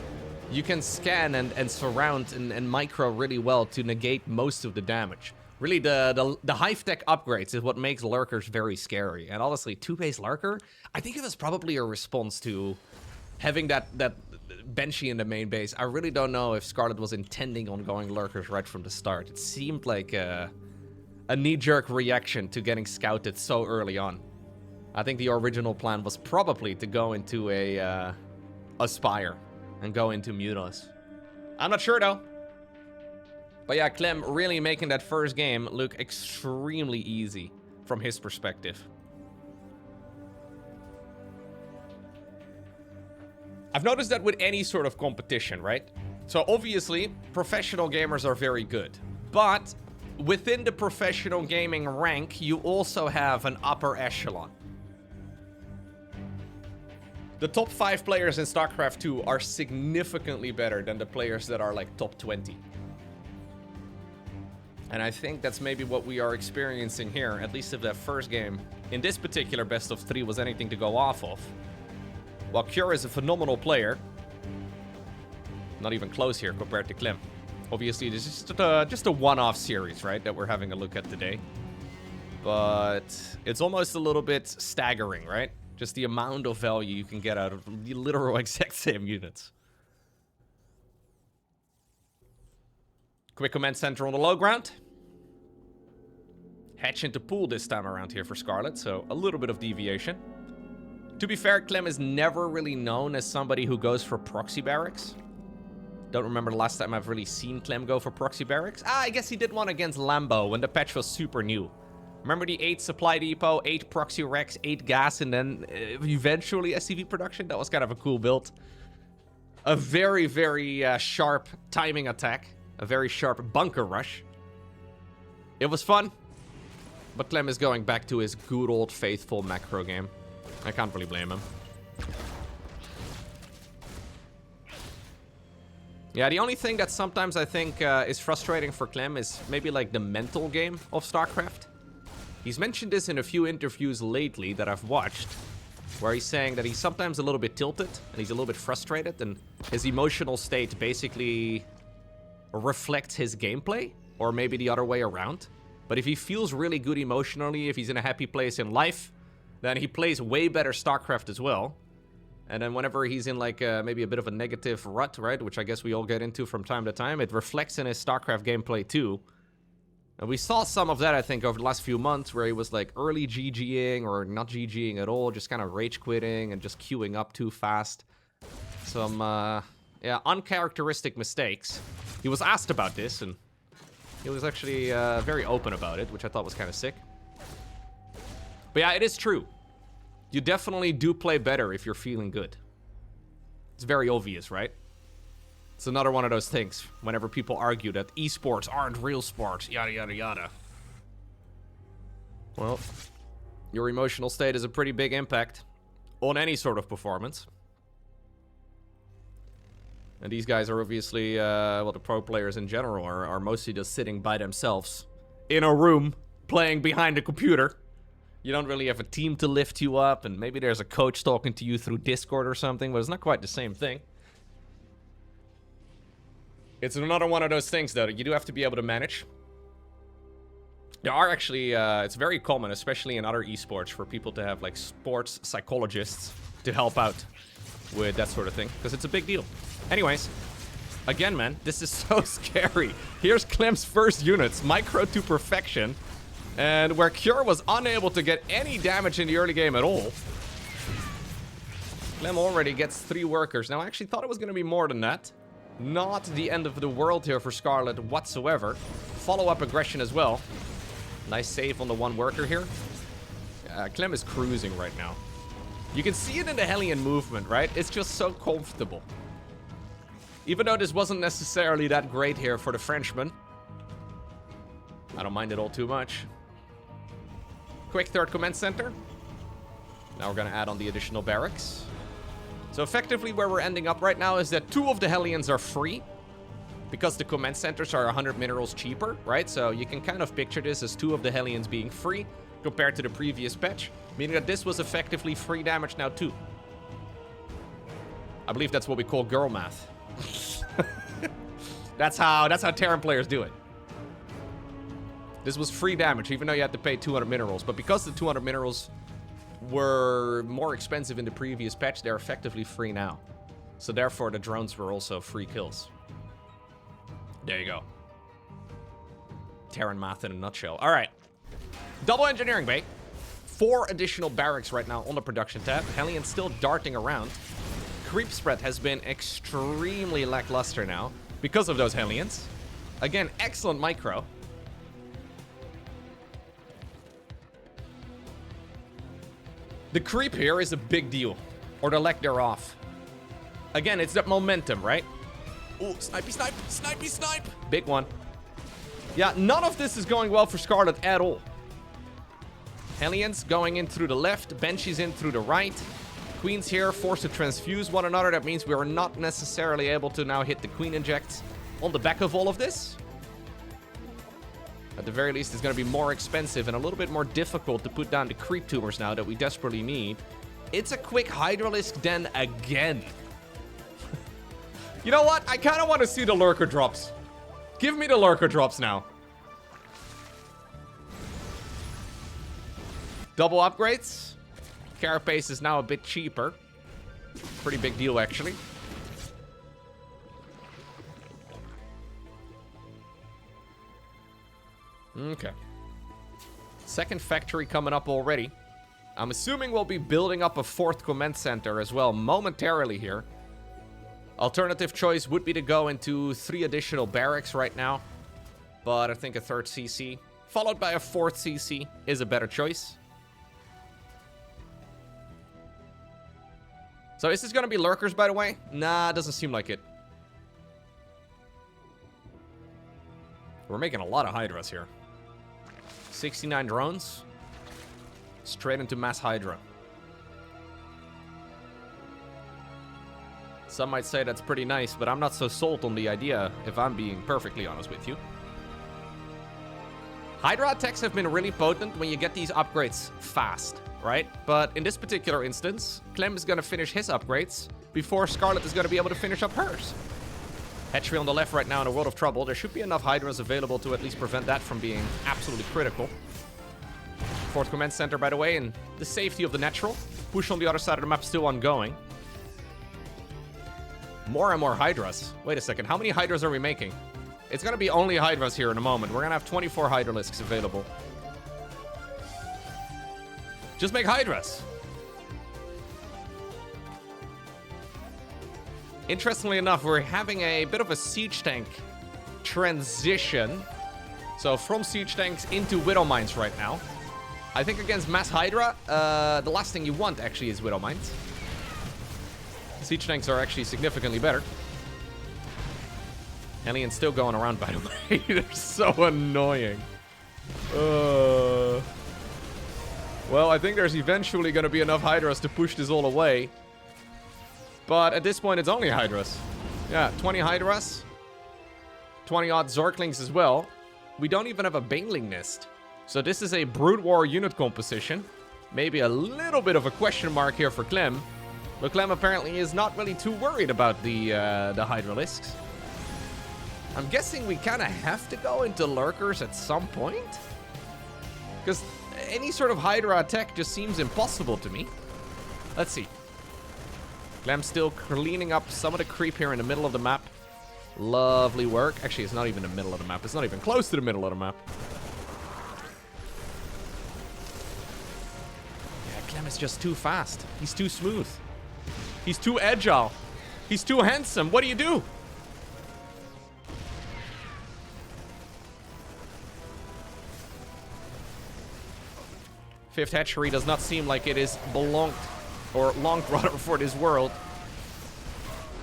you can scan and surround and micro really well to negate most of the damage. Really, the hive tech upgrades is what makes lurkers very scary. And honestly, 2-base lurker, I think it was probably a response to having that Banshee in the main base. I really don't know if Scarlett was intending on going lurkers right from the start. It seemed like a knee-jerk reaction to getting scouted so early on. I think the original plan was probably to go into a Spire and go into Mutas. I'm not sure though. But yeah, Clem really making that first game look extremely easy from his perspective. I've noticed that with any sort of competition, right? So obviously, professional gamers are very good. But within the professional gaming rank, you also have an upper echelon. The top 5 players in StarCraft 2 are significantly better than the players that are like top 20. And I think that's maybe what we are experiencing here, at least if that first game in this particular best of 3 was anything to go off of. While Cure is a phenomenal player, Not even close here compared to Clem. Obviously, this is just a one-off series, right, that we're having a look at today. But it's almost a little bit staggering, right? Just the amount of value you can get out of the literal exact same units. Quick command center on the low ground. Hatch into pool this time around here for Scarlett, so a little bit of deviation. To be fair, Clem is never really known as somebody who goes for proxy barracks. Don't remember the last time I've really seen Clem go for proxy barracks. I guess he did one against Lambo when the patch was super new. Remember the 8 supply depot, 8 proxy racks, 8 gas, and then eventually SCV production? That was kind of a cool build. A very, very sharp timing attack. A very sharp bunker rush. It was fun. But Clem is going back to his good old faithful macro game. I can't really blame him. Yeah, the only thing that sometimes I think is frustrating for Clem is maybe like the mental game of StarCraft. He's mentioned this in a few interviews lately that I've watched, where he's saying that he's sometimes a little bit tilted and he's a little bit frustrated, and his emotional state basically reflects his gameplay, or maybe the other way around. But if he feels really good emotionally, if he's in a happy place in life, then he plays way better StarCraft as well. And then whenever he's in like maybe a bit of a negative rut, right, which I guess we all get into from time to time, it reflects in his StarCraft gameplay too. And we saw some of that, I think, over the last few months, where he was like early GGing or not GGing at all, just kind of rage quitting and just queuing up too fast. Some, yeah, uncharacteristic mistakes. He was asked about this, and he was actually very open about it, which I thought was kind of sick. But yeah, it is true. You definitely do play better if you're feeling good. It's very obvious, right? It's another one of those things, whenever people argue that esports aren't real sports, yada, yada, yada. Well, your emotional state is a pretty big impact on any sort of performance. And these guys are obviously, well, the pro players in general are mostly just sitting by themselves in a room playing behind a computer. You don't really have a team to lift you up, and maybe there's a coach talking to you through Discord or something, but it's not quite the same thing. It's another one of those things, though, that you do have to be able to manage. There are actually, it's very common, especially in other esports, for people to have, like, sports psychologists to help out with that sort of thing, because it's a big deal. Anyways, again, man, this is so scary. Here's Clem's first units, micro to perfection, and where Cure was unable to get any damage in the early game at all. Clem already gets 3 workers. Now, I actually thought it was going to be more than that. Not the end of the world here for Scarlett whatsoever. Follow-up aggression as well. Nice save on the 1 worker here. Clem is cruising right now. You can see it in the Hellion movement, right? It's just so comfortable. Even though this wasn't necessarily that great here for the Frenchman. I don't mind it all too much. Quick 3rd command center. Now we're going to add on the additional barracks. So effectively where we're ending up right now is that 2 of the Hellions are free. Because the command centers are 100 minerals cheaper, right? So you can kind of picture this as 2 of the Hellions being free compared to the previous patch. Meaning that this was effectively free damage now too. I believe that's what we call girl math. That's how Terran players do it. This was free damage, even though you had to pay 200 minerals. But because the 200 minerals were more expensive in the previous patch, they're effectively free now. So therefore, the drones were also free kills. There you go. Terran math in a nutshell. All right. Double engineering bay. 4 additional barracks right now on the production tab. Hellion still darting around. Creep spread has been extremely lackluster now because of those Hellions. Again, excellent micro. The creep here is a big deal, or the lack thereof. Again, it's that momentum, right? Ooh, snipey snipe, snipey snipe. Big one. Yeah, none of this is going well for Scarlett at all. Hellions going in through the left, Banshees in through the right. Queens here forced to transfuse one another. That means we are not necessarily able to now hit the Queen injects on the back of all of this. At the very least, it's going to be more expensive and a little bit more difficult to put down the creep tumors now that we desperately need. It's a quick Hydralisk den again. You know what? I kind of want to see the lurker drops. Give me the lurker drops now. Double upgrades. Carapace is now a bit cheaper. Pretty big deal, actually. Okay. Second factory coming up already. I'm assuming we'll be building up a 4th command center as well momentarily here. Alternative choice would be to go into 3 additional barracks right now. But I think a 3rd CC, followed by a 4th CC, is a better choice. So is this going to be lurkers, by the way? Nah, doesn't seem like it. We're making a lot of Hydras here. 69 drones. Straight into Mass Hydra. Some might say that's pretty nice, but I'm not so sold on the idea, if I'm being perfectly honest with you. Hydra attacks have been really potent when you get these upgrades fast, right? But in this particular instance, Clem is going to finish his upgrades before Scarlett is going to be able to finish up hers. Hatchery on the left right now in a world of trouble. There should be enough Hydras available to at least prevent that from being absolutely critical. 4th command center, by the way, and the safety of the natural. Push on the other side of the map still ongoing. More and more Hydras. Wait a second, how many Hydras are we making? It's gonna be only Hydras here in a moment. We're gonna have 24 Ultralisks available. Just make Hydras. Interestingly enough, we're having a bit of a siege tank transition. So from siege tanks into Widow Mines right now. I think against Mass Hydra, the last thing you want actually is Widow Mines. Siege tanks are actually significantly better. Alien's still going around, by the way. They're so annoying. Well, I think there's eventually going to be enough Hydras to push this all away. But at this point, it's only Hydras. Yeah, 20 Hydras. 20-odd Zorklings as well. We don't even have a Baneling Nest. So this is a Brood War unit composition. Maybe a little bit of a question mark here for Clem. But Clem apparently is not really too worried about the Ultralisks. I'm guessing we kind of have to go into lurkers at some point. Because any sort of Hydra attack just seems impossible to me. Let's see. Clem's still cleaning up some of the creep here in the middle of the map. Lovely work. Actually, it's not even the middle of the map. It's not even close to the middle of the map. Yeah, Clem is just too fast. He's too smooth. He's too agile. He's too handsome. What do you do? Fifth hatchery does not seem like it is belonged or longed rather for this world.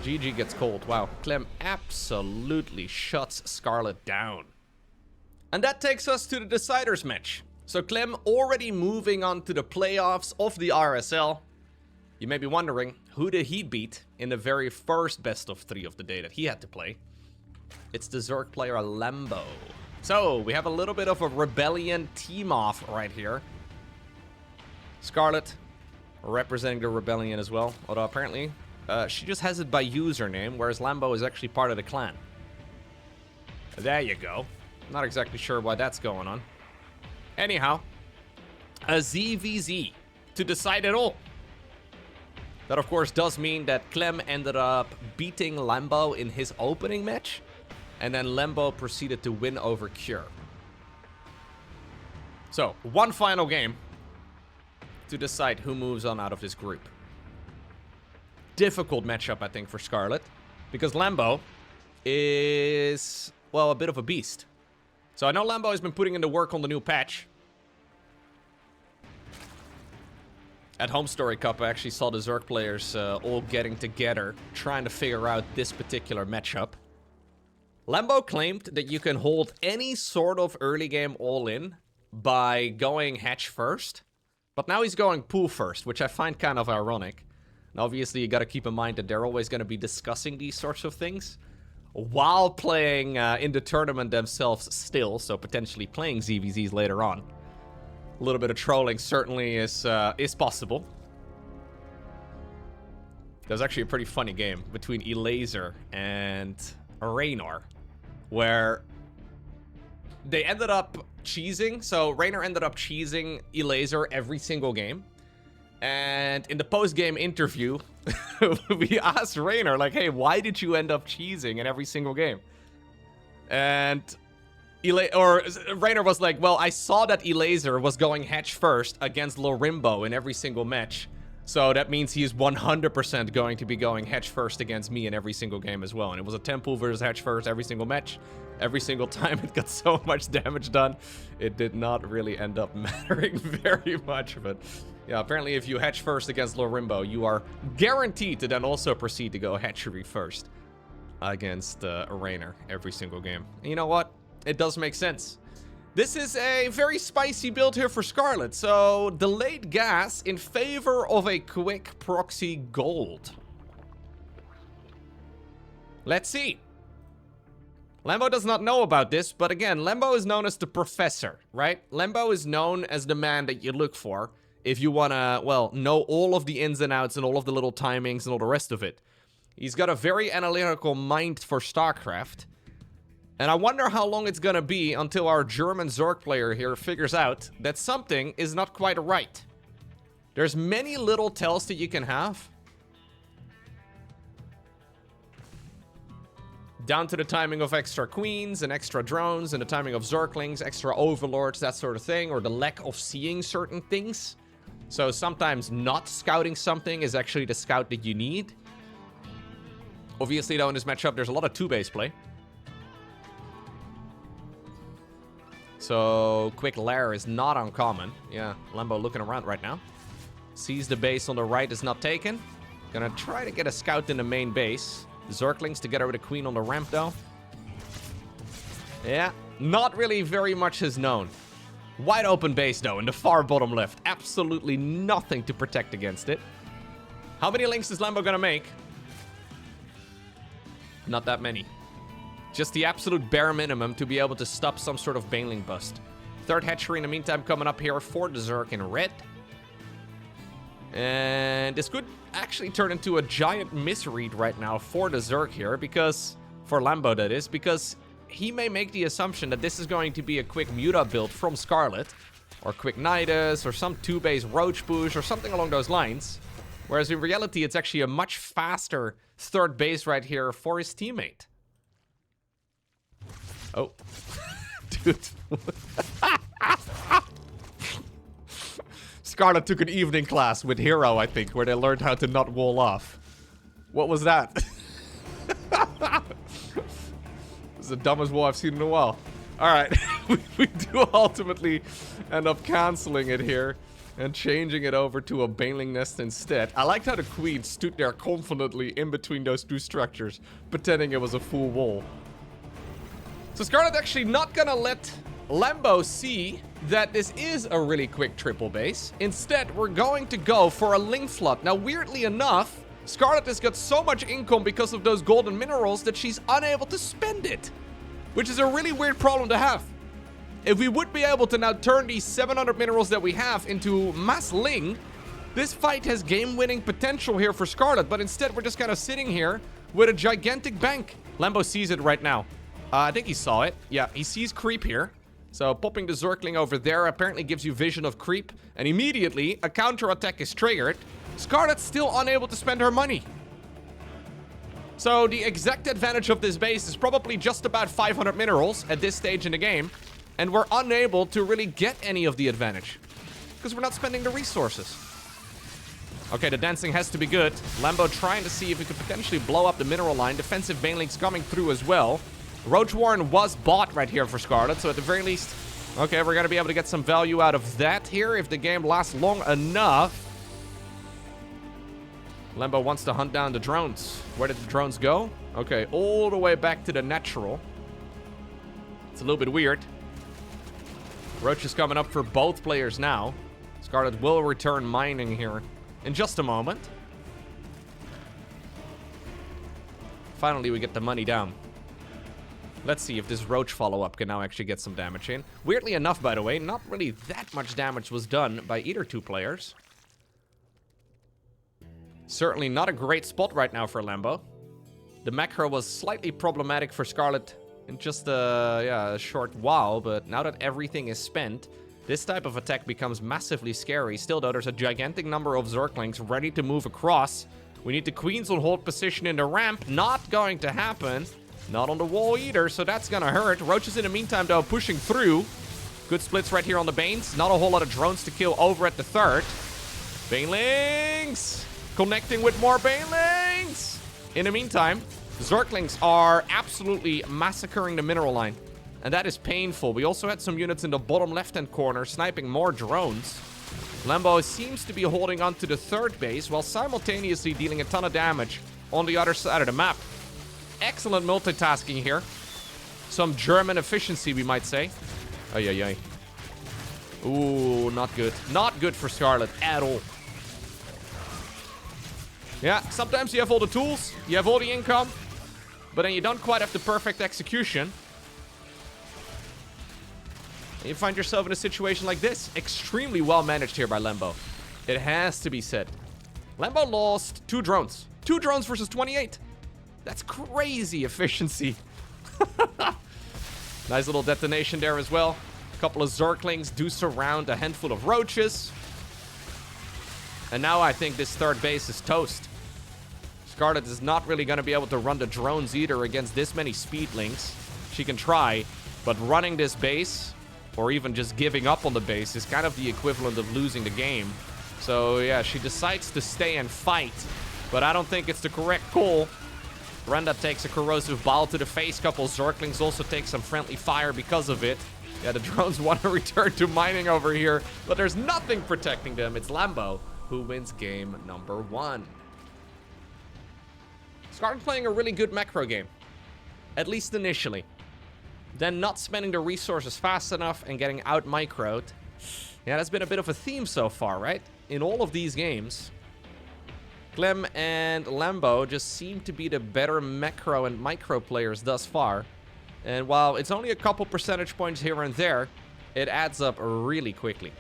GG gets cold. Wow. Clem absolutely shuts Scarlett down. And that takes us to the deciders match. So Clem already moving on to the playoffs of the RSL. You may be wondering, who did he beat in the very first best of 3 of the day that he had to play? It's the Zerg player Lambo. So we have a little bit of a rebellion team off right here. Scarlett representing the rebellion as well, although apparently she just has it by username, whereas Lambo is actually part of the clan. There you go. Not exactly sure why that's going on. Anyhow, a ZVZ to decide it all. That of course does mean that Clem ended up beating Lambo in his opening match, and then Lambo proceeded to win over Cure. So, one final game to decide who moves on out of this group. Difficult matchup, I think, for Scarlett, because Lambo is, well, a bit of a beast. So I know Lambo has been putting in the work on the new patch. At Home Story Cup, I actually saw the Zerg players all getting together, trying to figure out this particular matchup. Lambo claimed that you can hold any sort of early game all-in by going hatch first. But now he's going pool first, which I find kind of ironic. And obviously, you got to keep in mind that they're always going to be discussing these sorts of things while playing in the tournament themselves still, so potentially playing ZVZs later on. A little bit of trolling certainly is possible. That was actually a pretty funny game between Elaser and Raynor, where they ended up cheesing. So Raynor ended up cheesing Elaser every single game. And in the post-game interview, we asked Raynor, like, hey, why did you end up cheesing in every single game? And Raynor was like, well, I saw that Elaser was going hedge first against Lorimbo in every single match. So that means he is 100% going to be going hedge first against me in every single game as well. And it was a tempo versus hedge first every single match. Every single time it got so much damage done, it did not really end up mattering very much. But yeah, apparently if you hedge first against Lorimbo, you are guaranteed to then also proceed to go hedgery first against Raynor every single game. And you know what? It does make sense. This is a very spicy build here for Scarlett. So, delayed gas in favor of a quick proxy gold. Let's see. Lembo does not know about this, but again, Lembo is known as the professor, right? Lembo is known as the man that you look for if you want to, well, know all of the ins and outs and all of the little timings and all the rest of it. He's got a very analytical mind for StarCraft. And I wonder how long it's gonna be until our German Zerg player here figures out that something is not quite right. There's many little tells that you can have. Down to the timing of extra queens and extra drones and the timing of Zerglings, extra overlords, that sort of thing. Or the lack of seeing certain things. So sometimes not scouting something is actually the scout that you need. Obviously though in this matchup there's a lot of two-base play. So, quick lair is not uncommon. Yeah, Lembo looking around right now. Sees the base on the right is not taken. Gonna try to get a scout in the main base. Zerglings together with a queen on the ramp though. Yeah, not really very much is known. Wide open base though in the far bottom left. Absolutely nothing to protect against it. How many links is Lembo gonna make? Not that many. Just the absolute bare minimum to be able to stop some sort of Baneling bust. Third hatchery in the meantime coming up here for the Zerg in red. And this could actually turn into a giant misread right now for the Zerg here. Because, for Lembo that is, because he may make the assumption that this is going to be a quick Muta build from Scarlett. Or quick Nidus, or some 2-base Roach push, or something along those lines. Whereas in reality it's actually a much faster third base right here for his teammate. Oh, dude. Scarlett took an evening class with Hero, I think, where they learned how to not wall off. What was that? This is the dumbest wall I've seen in a while. Alright, we do ultimately end up canceling it here and changing it over to a Baneling nest instead. I liked how the queen stood there confidently in between those two structures, pretending it was a full wall. So Scarlett actually not gonna let Lembo see that this is a really quick triple base. Instead, we're going to go for a link flood. Now, weirdly enough, Scarlett has got so much income because of those golden minerals that she's unable to spend it. Which is a really weird problem to have. If we would be able to now turn these 700 minerals that we have into mass ling, this fight has game-winning potential here for Scarlett. But instead, we're just kind of sitting here with a gigantic bank. Lembo sees it right now. I think he saw it. Yeah, he sees creep here. So popping the Zergling over there apparently gives you vision of creep. And immediately, a counterattack is triggered. Scarlett's still unable to spend her money. So the exact advantage of this base is probably just about 500 minerals at this stage in the game. And we're unable to really get any of the advantage. Because we're not spending the resources. Okay, the dancing has to be good. Lembo trying to see if we could potentially blow up the mineral line. Defensive Banelings coming through as well. Roach Warren was bought right here for Scarlett, so at the very least, okay, we're going to be able to get some value out of that here if the game lasts long enough. Lembo wants to hunt down the drones. Where did the drones go? Okay, all the way back to the natural. It's a little bit weird. Roach is coming up for both players now. Scarlett will return mining here in just a moment. Finally, we get the money down. Let's see if this Roach follow-up can now actually get some damage in. Weirdly enough, by the way, not really that much damage was done by either two players. Certainly not a great spot right now for Lambo. The macro was slightly problematic for Scarlett in just a short while, but now that everything is spent, this type of attack becomes massively scary. Still though, there's a gigantic number of Zerglings ready to move across. We need the queens on hold position in the ramp. Not going to happen. Not on the wall either, so that's gonna hurt. Roaches in the meantime though, pushing through. Good splits right here on the Banes. Not a whole lot of drones to kill over at the third. Banelings! Connecting with more Banelings! In the meantime, Zerglings are absolutely massacring the mineral line. And that is painful. We also had some units in the bottom left-hand corner sniping more drones. Lambo seems to be holding on to the third base while simultaneously dealing a ton of damage on the other side of the map. Excellent multitasking here. Some German efficiency, we might say. Ay, ay, ay. Ooh, not good. Not good for Scarlett at all. Yeah, sometimes you have all the tools, you have all the income, but then you don't quite have the perfect execution. And you find yourself in a situation like this. Extremely well managed here by Lambo. It has to be said. Lambo lost 2 drones. 2 drones versus 28. That's crazy efficiency. Nice little detonation there as well. A couple of Zerglings do surround a handful of roaches. And now I think this third base is toast. Scarlett is not really going to be able to run the drones either against this many speedlings. She can try, but running this base, or even just giving up on the base, is kind of the equivalent of losing the game. So yeah, she decides to stay and fight, but I don't think it's the correct call. Brenda takes a corrosive ball to the face. Couple Zerglings also take some friendly fire because of it. Yeah, the drones want to return to mining over here, but there's nothing protecting them. It's Lambo who wins game number 1. Scarlett playing a really good macro game, at least initially. Then not spending the resources fast enough and getting out microed. Yeah, that's been a bit of a theme so far, right? In all of these games, Clem and Lambo just seem to be the better macro and micro players thus far. And while it's only a couple percentage points here and there, it adds up really quickly.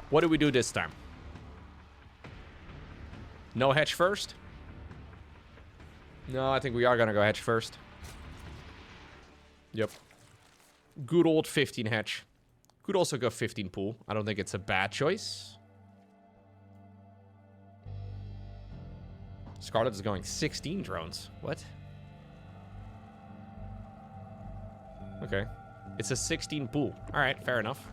What do we do this time? No hedge first? No, I think we are gonna go hedge first. Yep. Good old 15 hedge. Could also go 15 pool. I don't think it's a bad choice. Scarlett is going 16 drones. What? Okay. It's a 16 pool. Alright, fair enough.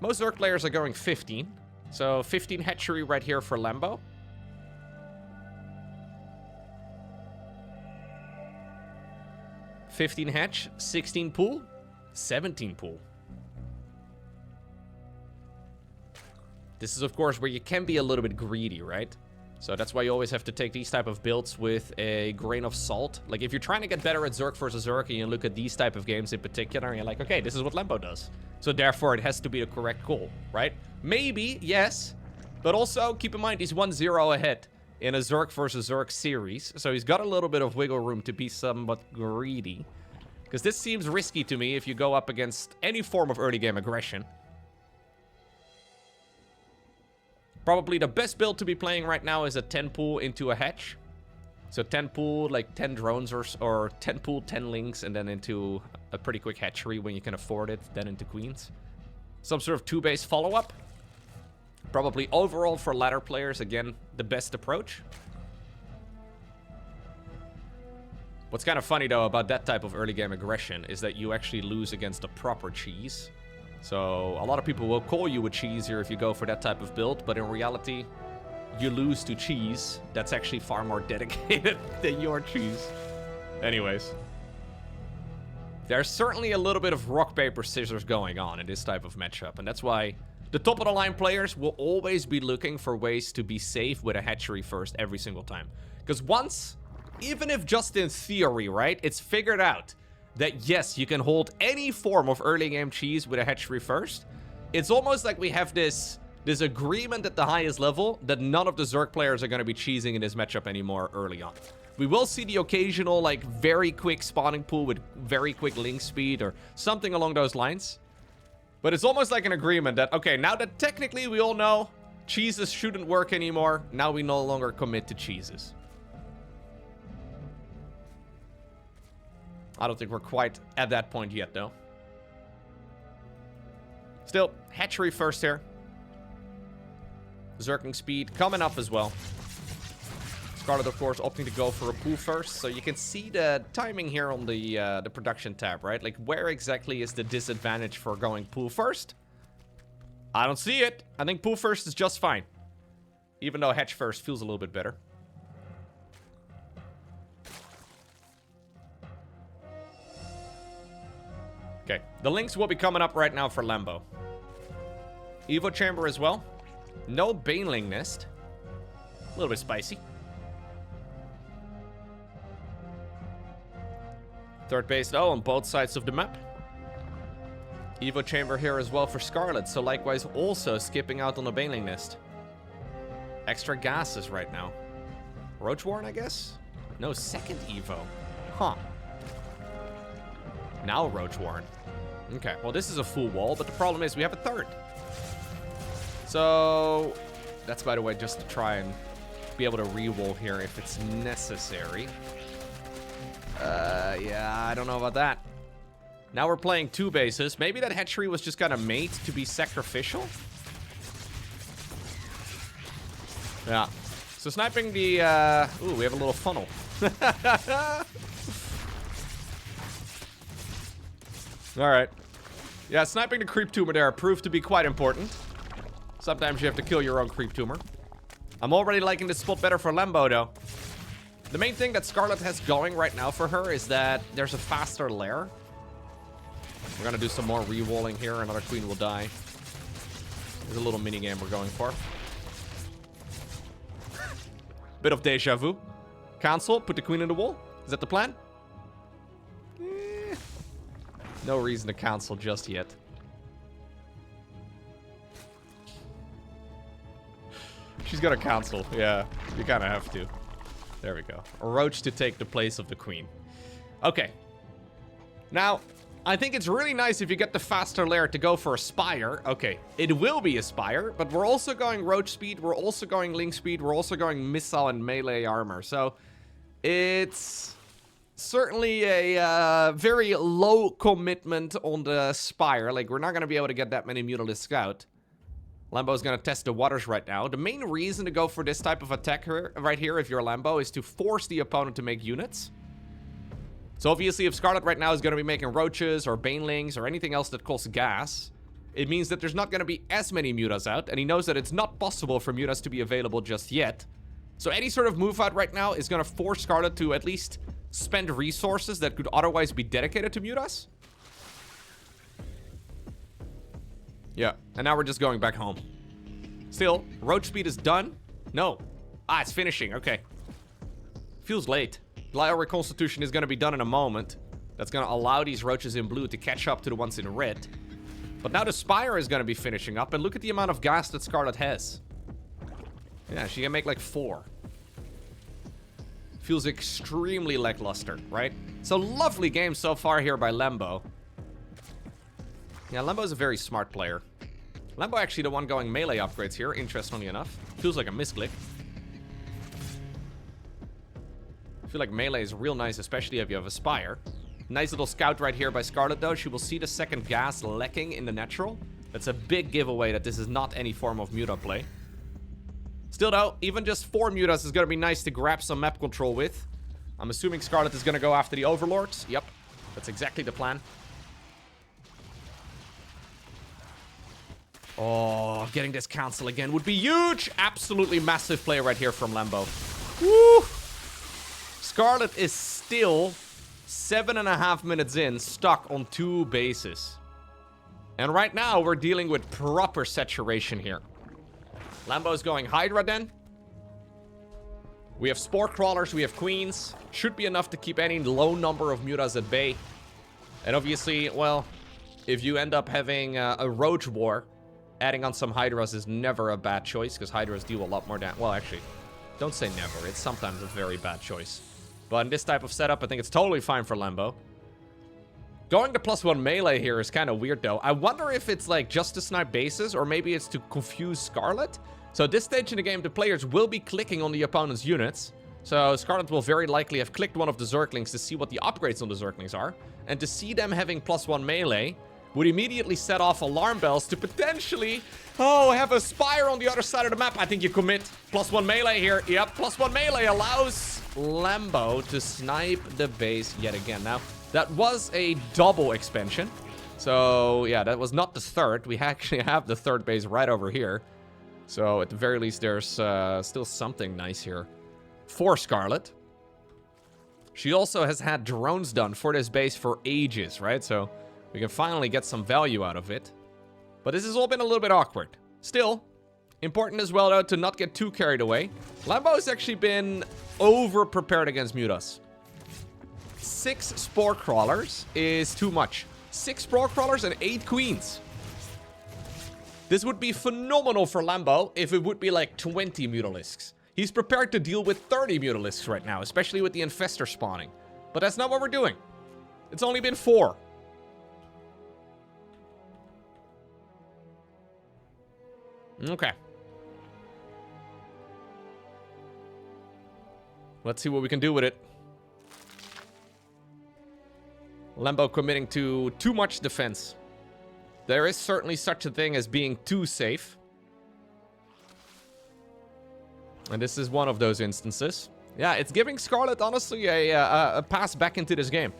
Most Zerg players are going 15. So 15 hatchery right here for Lambo. $15 hatch, 16 pool, 17 pool. This is, of course, where you can be a little bit greedy, right? So that's why you always have to take these type of builds with a grain of salt. Like, if you're trying to get better at Zerg versus Zerg, and you look at these type of games in particular, and you're like, okay, this is what Lambo does. So therefore, it has to be the correct call, right? Maybe, yes. But also, keep in mind, he's 1-0 ahead in a Zerg versus Zerg series. So he's got a little bit of wiggle room to be somewhat greedy. Because this seems risky to me if you go up against any form of early game aggression. Probably the best build to be playing right now is a 10 pool into a hatch. So 10 pool, like 10 drones or 10 pool, 10 links, and then into a pretty quick hatchery when you can afford it, then into queens. Some sort of 2-base follow-up. Probably overall for ladder players, again, the best approach. What's kind of funny, though, about that type of early game aggression is that you actually lose against a proper cheese. So a lot of people will call you a cheeser if you go for that type of build, but in reality, you lose to cheese. That's actually far more dedicated than your cheese. Anyways. There's certainly a little bit of rock, paper, scissors going on in this type of matchup, and that's why the top of the line players will always be looking for ways to be safe with a hatchery first every single time. Because once, even if just in theory, right, it's figured out that yes, you can hold any form of early game cheese with a hatchery first, it's almost like we have this agreement at the highest level that none of the Zerg players are going to be cheesing in this matchup anymore early on. We will see the occasional, like, very quick spawning pool with very quick link speed or something along those lines. But it's almost like an agreement that, okay, now that technically we all know cheeses shouldn't work anymore, now we no longer commit to cheeses. I don't think we're quite at that point yet, though. Still, hatchery first here. Zerking speed coming up as well. Scarlett, of course, opting to go for a pool first. So you can see the timing here on the production tab, right? Like, where exactly is the disadvantage for going pool first? I don't see it. I think pool first is just fine. Even though hatch first feels a little bit better. Okay, the links will be coming up right now for Lambo. Evo chamber as well. No baneling nest. A little bit spicy. Third base, though, on both sides of the map. Evo chamber here as well for Scarlett, so likewise also skipping out on the baneling nest. Extra gases right now. Roach Warren, I guess? No, second Evo. Huh. Now Roach Warren. Okay, well, this is a full wall, but the problem is we have a third. So, that's, by the way, just to try and be able to re-wall here if it's necessary. Yeah, I don't know about that. Now we're playing two bases. Maybe that hatchery was just kind of made to be sacrificial. Yeah. So sniping the, ooh, we have a little funnel. Alright. Yeah, sniping the creep tumor there proved to be quite important. Sometimes you have to kill your own creep tumor. I'm already liking this spot better for Lambo, though. The main thing that Scarlett has going right now for her is that there's a faster lair. We're gonna do some more re-walling here. Another queen will die. There's a little mini game we're going for. Bit of deja vu. Cancel, put the queen in the wall. Is that the plan? No reason to cancel just yet. She's gonna cancel. Yeah, you kind of have to. There we go. A roach to take the place of the queen. Okay. Now, I think it's really nice if you get the faster lair to go for a spire. Okay, it will be a spire, but we're also going roach speed, we're also going link speed, we're also going missile and melee armor. So, it's certainly a very low commitment on the spire. Like, we're not going to be able to get that many Mutalisks out. Lambo's going to test the waters right now. The main reason to go for this type of attack right here, if you're Lambo, is to force the opponent to make units. So obviously, if Scarlett right now is going to be making roaches or banelings or anything else that costs gas, it means that there's not going to be as many mutas out, and he knows that it's not possible for mutas to be available just yet. So any sort of move out right now is going to force Scarlett to at least spend resources that could otherwise be dedicated to mutas. Yeah, and now we're just going back home. Still, roach speed is done. No. Ah, it's finishing. Okay. Feels late. Glio reconstitution is going to be done in a moment. That's going to allow these roaches in blue to catch up to the ones in red. But now the spire is going to be finishing up, and look at the amount of gas that Scarlett has. Yeah, she can make like 4. Feels extremely lackluster, right? So lovely game so far here by Lambo. Yeah, Lambo is a very smart player. Lambo actually the one going melee upgrades here, interestingly enough. Feels like a misclick. I feel like melee is real nice, especially if you have a spire. Nice little scout right here by Scarlett, though. She will see the second gas lacking in the natural. That's a big giveaway that this is not any form of muta play. Still, though, even just 4 mutas is going to be nice to grab some map control with. I'm assuming Scarlett is going to go after the overlords. Yep, that's exactly the plan. Oh, getting this cancel again would be huge. Absolutely massive play right here from Lambo. Woo! Scarlett is still 7.5 minutes in, stuck on 2 bases. And right now, we're dealing with proper saturation here. Lambo's going Hydra then. We have Spore Crawlers, we have Queens. Should be enough to keep any low number of mutas at bay. And obviously, well, if you end up having a Roach War, adding on some Hydras is never a bad choice, because Hydras deal a lot more damage. Well, actually, don't say never. It's sometimes a very bad choice. But in this type of setup, I think it's totally fine for Lambo. Going to +1 melee here is kind of weird, though. I wonder if it's, like, just to snipe bases, or maybe it's to confuse Scarlett. So at this stage in the game, the players will be clicking on the opponent's units. So Scarlett will very likely have clicked one of the Zerglings to see what the upgrades on the Zerglings are. And to see them having +1 melee would immediately set off alarm bells to potentially, oh, have a Spire on the other side of the map. I think you commit. +1 melee here. Yep, +1 melee allows Lambo to snipe the base yet again. Now, that was a double expansion. So, yeah, that was not the third. We actually have the third base right over here. So, at the very least, there's still something nice here for Scarlett. She also has had drones done for this base for ages, right? So, we can finally get some value out of it. But this has all been a little bit awkward. Still, important as well, though, to not get too carried away. Lambo has actually been over-prepared against Mutas. 6 Spore Crawlers is too much. 6 Spore Crawlers and 8 Queens. This would be phenomenal for Lambo if it would be like 20 Mutalisks. He's prepared to deal with 30 Mutalisks right now, especially with the Infestor spawning. But that's not what we're doing. It's only been 4. Okay. Let's see what we can do with it. Lambo committing to too much defense. There is certainly such a thing as being too safe. And this is one of those instances. Yeah, it's giving Scarlett, honestly, a pass back into this game.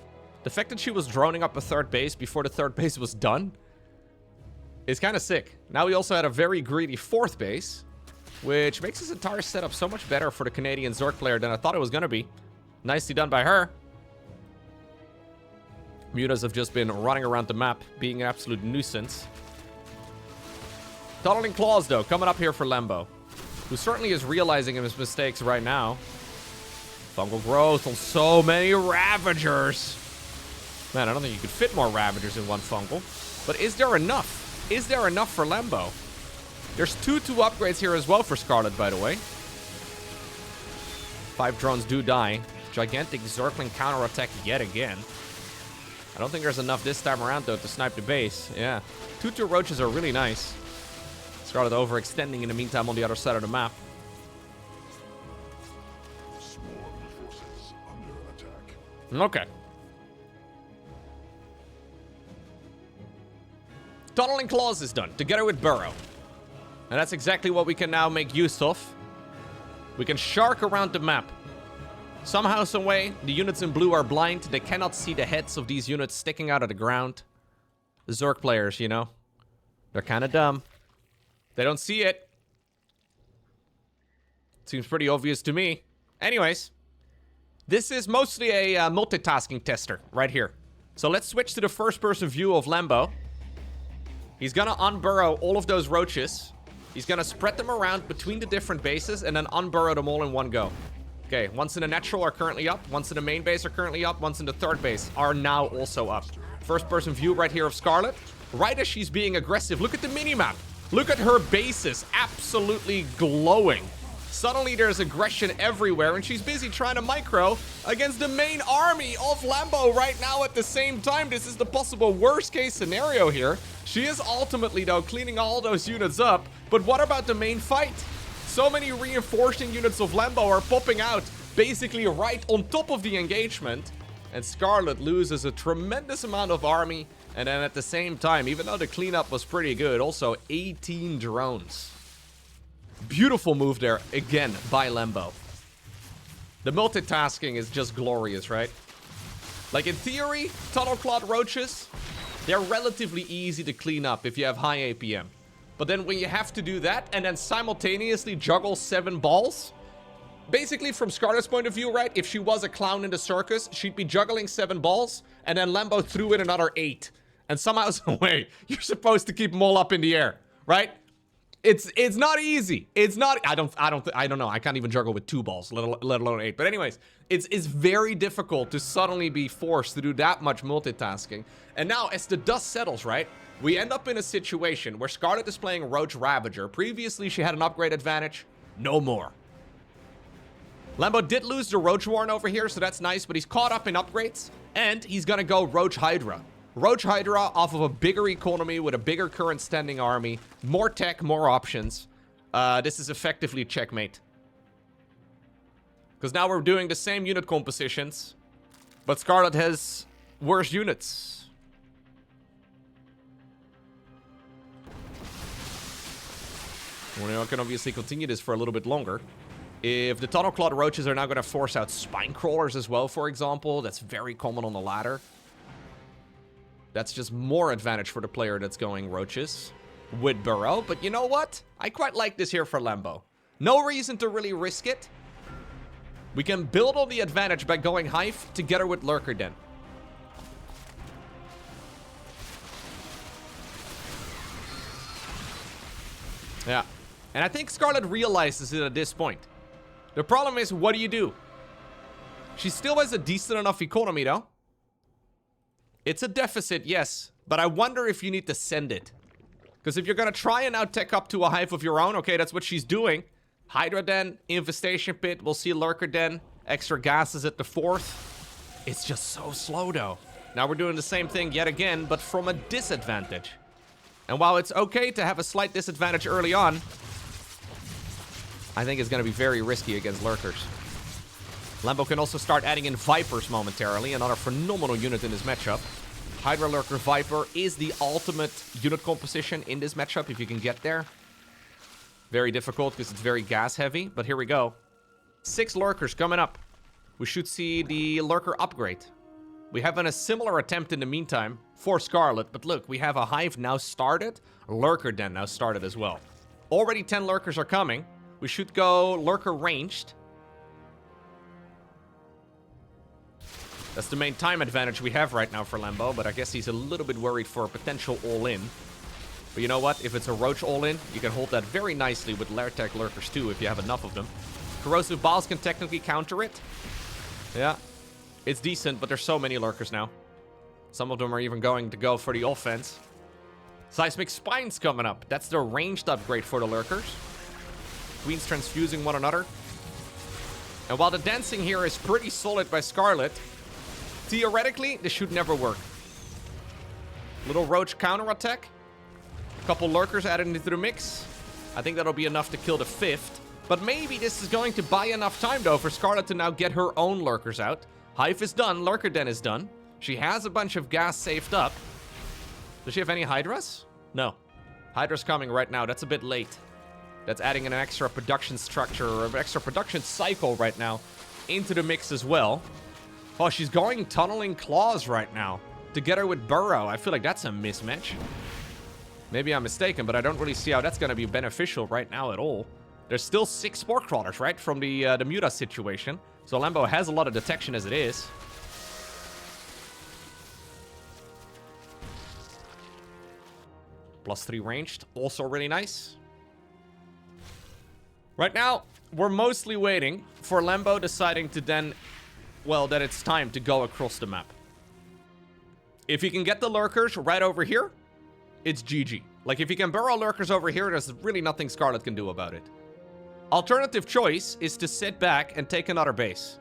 The fact that she was droning up a third base before the third base was done is kind of sick. Now we also had a very greedy fourth base, which makes this entire setup so much better for the Canadian Zerg player than I thought it was going to be. Nicely done by her. Mutas have just been running around the map, being an absolute nuisance. Tunneling Claws, though, coming up here for Lambo, who certainly is realizing his mistakes right now. Fungal growth on so many Ravagers. Man, I don't think you could fit more Ravagers in one fungal. But is there enough? Is there enough for Lambo? There's 2 upgrades here as well for Scarlett, by the way. 5 drones do die. Gigantic Zergling counterattack yet again. I don't think there's enough this time around, though, to snipe the base. Yeah. 2 roaches are really nice. Scarlett overextending in the meantime on the other side of the map. Okay. Tunneling Claws is done, together with Burrow. And that's exactly what we can now make use of. We can shark around the map. Somehow, some way, the units in blue are blind. They cannot see the heads of these units sticking out of the ground. The Zerg players, you know. They're kind of dumb. They don't see it. Seems pretty obvious to me. Anyways. This is mostly a multitasking tester right here. So let's switch to the first-person view of Lambo. He's gonna unburrow all of those roaches. He's gonna spread them around between the different bases and then unburrow them all in one go. Okay, ones in the natural are currently up. Ones in the main base are currently up. Ones in the third base are now also up. First-person view right here of Scarlett. Right as she's being aggressive. Look at the minimap. Look at her bases. Absolutely glowing. Suddenly there's aggression everywhere, and she's busy trying to micro against the main army of Lambo right now at the same time. This is the possible worst-case scenario here. She is ultimately, though, cleaning all those units up. But what about the main fight? So many reinforcing units of Lambo are popping out, basically right on top of the engagement. And Scarlett loses a tremendous amount of army. And then at the same time, even though the cleanup was pretty good, also 18 drones. Beautiful move there, again, by Lambo. The multitasking is just glorious, right? Like, in theory, tunnel clawed roaches, they're relatively easy to clean up if you have high APM. But then when you have to do that and then simultaneously juggle 7 balls, basically from Scarlett's point of view, right, if she was a clown in the circus, she'd be juggling 7 balls, and then Lambo threw in another 8. And somehow, some way, you're supposed to keep them all up in the air, right? It's not easy. It's not. I don't know. I can't even juggle with 2 balls, let alone 8. But anyways, it's very difficult to suddenly be forced to do that much multitasking. And now, as the dust settles, right, we end up in a situation where Scarlett is playing Roach Ravager. Previously, she had an upgrade advantage. No more. Lambo did lose the Roach Warren over here, so that's nice. But he's caught up in upgrades, and he's gonna go Roach Hydra. Roach Hydra off of a bigger economy with a bigger current standing army. More tech, more options. This is effectively checkmate. Because now we're doing the same unit compositions. But Scarlett has worse units. We can obviously continue this for a little bit longer. If the Tunnel Clawed Roaches are now going to force out Spine Crawlers as well, for example, that's very common on the ladder. That's just more advantage for the player that's going Roaches with Burrow. But you know what? I quite like this here for Lambo. No reason to really risk it. We can build on the advantage by going Hive together with Lurker Den. Yeah. And I think Scarlett realizes it at this point. The problem is, what do? She still has a decent enough economy, though. It's a deficit, yes. But I wonder if you need to send it. Because if you're going to try and now tech up to a Hive of your own, okay, that's what she's doing. Hydra Den, Infestation Pit, we'll see Lurker Den. Extra gases at the 4th. It's just so slow, though. Now we're doing the same thing yet again, but from a disadvantage. And while it's okay to have a slight disadvantage early on, I think it's going to be very risky against Lurkers. Lambo can also start adding in Vipers momentarily, another phenomenal unit in this matchup. Hydra Lurker Viper is the ultimate unit composition in this matchup if you can get there. Very difficult because it's very gas heavy, but here we go. 6 Lurkers coming up. We should see the Lurker upgrade. We have a similar attempt in the meantime for Scarlett, but look, we have a Hive now started, Lurker Den now started as well. Already 10 Lurkers are coming. We should go Lurker ranged. That's the main time advantage we have right now for Lambo, but I guess he's a little bit worried for a potential all-in. But you know what? If it's a Roach all-in, you can hold that very nicely with Lair Tech Lurkers too, if you have enough of them. Corrosive Balls can technically counter it. Yeah. It's decent, but there's so many Lurkers now. Some of them are even going to go for the offense. Seismic Spines coming up. That's the ranged upgrade for the Lurkers. Queens transfusing one another. And while the dancing here is pretty solid by Scarlett, theoretically, this should never work. Little Roach counterattack. Couple Lurkers added into the mix. I think that'll be enough to kill the 5th. But maybe this is going to buy enough time, though, for Scarlett to now get her own Lurkers out. Hive is done. Lurker Den is done. She has a bunch of gas saved up. Does she have any Hydras? No. Hydra's coming right now. That's a bit late. That's adding an extra production structure or an extra production cycle right now into the mix as well. Oh, she's going Tunneling Claws right now together with Burrow. I feel like that's a mismatch. Maybe I'm mistaken, but I don't really see how that's going to be beneficial right now at all. There's still 6 Spore Crawlers, right, from the Muta situation. So Lambo has a lot of detection as it is. +3 ranged, also really nice. Right now, we're mostly waiting for Lambo deciding to then, well, that it's time to go across the map. If he can get the Lurkers right over here, it's GG. Like, if he can burrow Lurkers over here, there's really nothing Scarlett can do about it. Alternative choice is to sit back and take another base.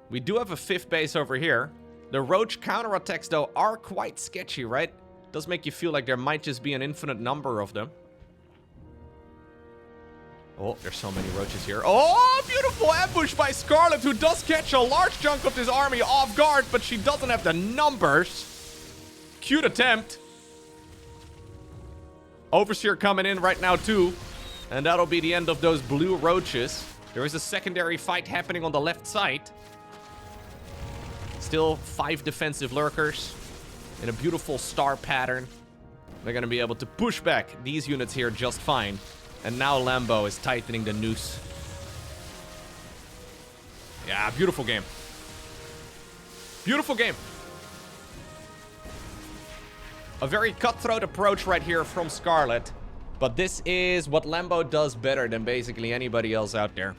We do have a 5th base over here. The Roach counterattacks, though, are quite sketchy, right? Does make you feel like there might just be an infinite number of them. Oh, there's so many Roaches here. Oh, beautiful ambush by Scarlett, who does catch a large chunk of this army off guard, but she doesn't have the numbers. Cute attempt. Overseer coming in right now, too. And that'll be the end of those blue Roaches. There is a secondary fight happening on the left side. Still 5 defensive Lurkers in a beautiful star pattern. They're going to be able to push back these units here just fine. And now Lambo is tightening the noose. Yeah, beautiful game. Beautiful game. A very cutthroat approach right here from Scarlett. But this is what Lambo does better than basically anybody else out there.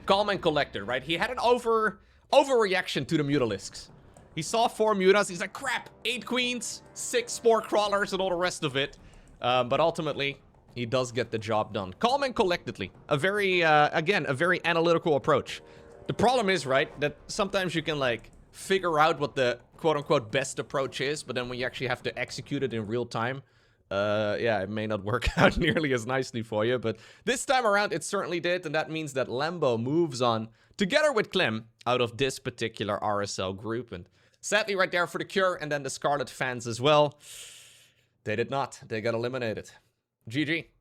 Calm and collected, right? He had an overreaction to the Mutalisks. He saw 4 Mutas. He's like, crap, 8 Queens, 6 Spore Crawlers, and all the rest of it. But ultimately, he does get the job done. Calm and collectedly. A very, again, a very analytical approach. The problem is, right, that sometimes you can, like, figure out what the quote-unquote best approach is, but then when you actually have to execute it in real time, yeah, it may not work out nearly as nicely for you. But this time around, it certainly did, and that means that Lambo moves on, together with Clem, out of this particular RSL group. And sadly, right there for the Cure, and then the Scarlett fans as well, they did not. They got eliminated. GG.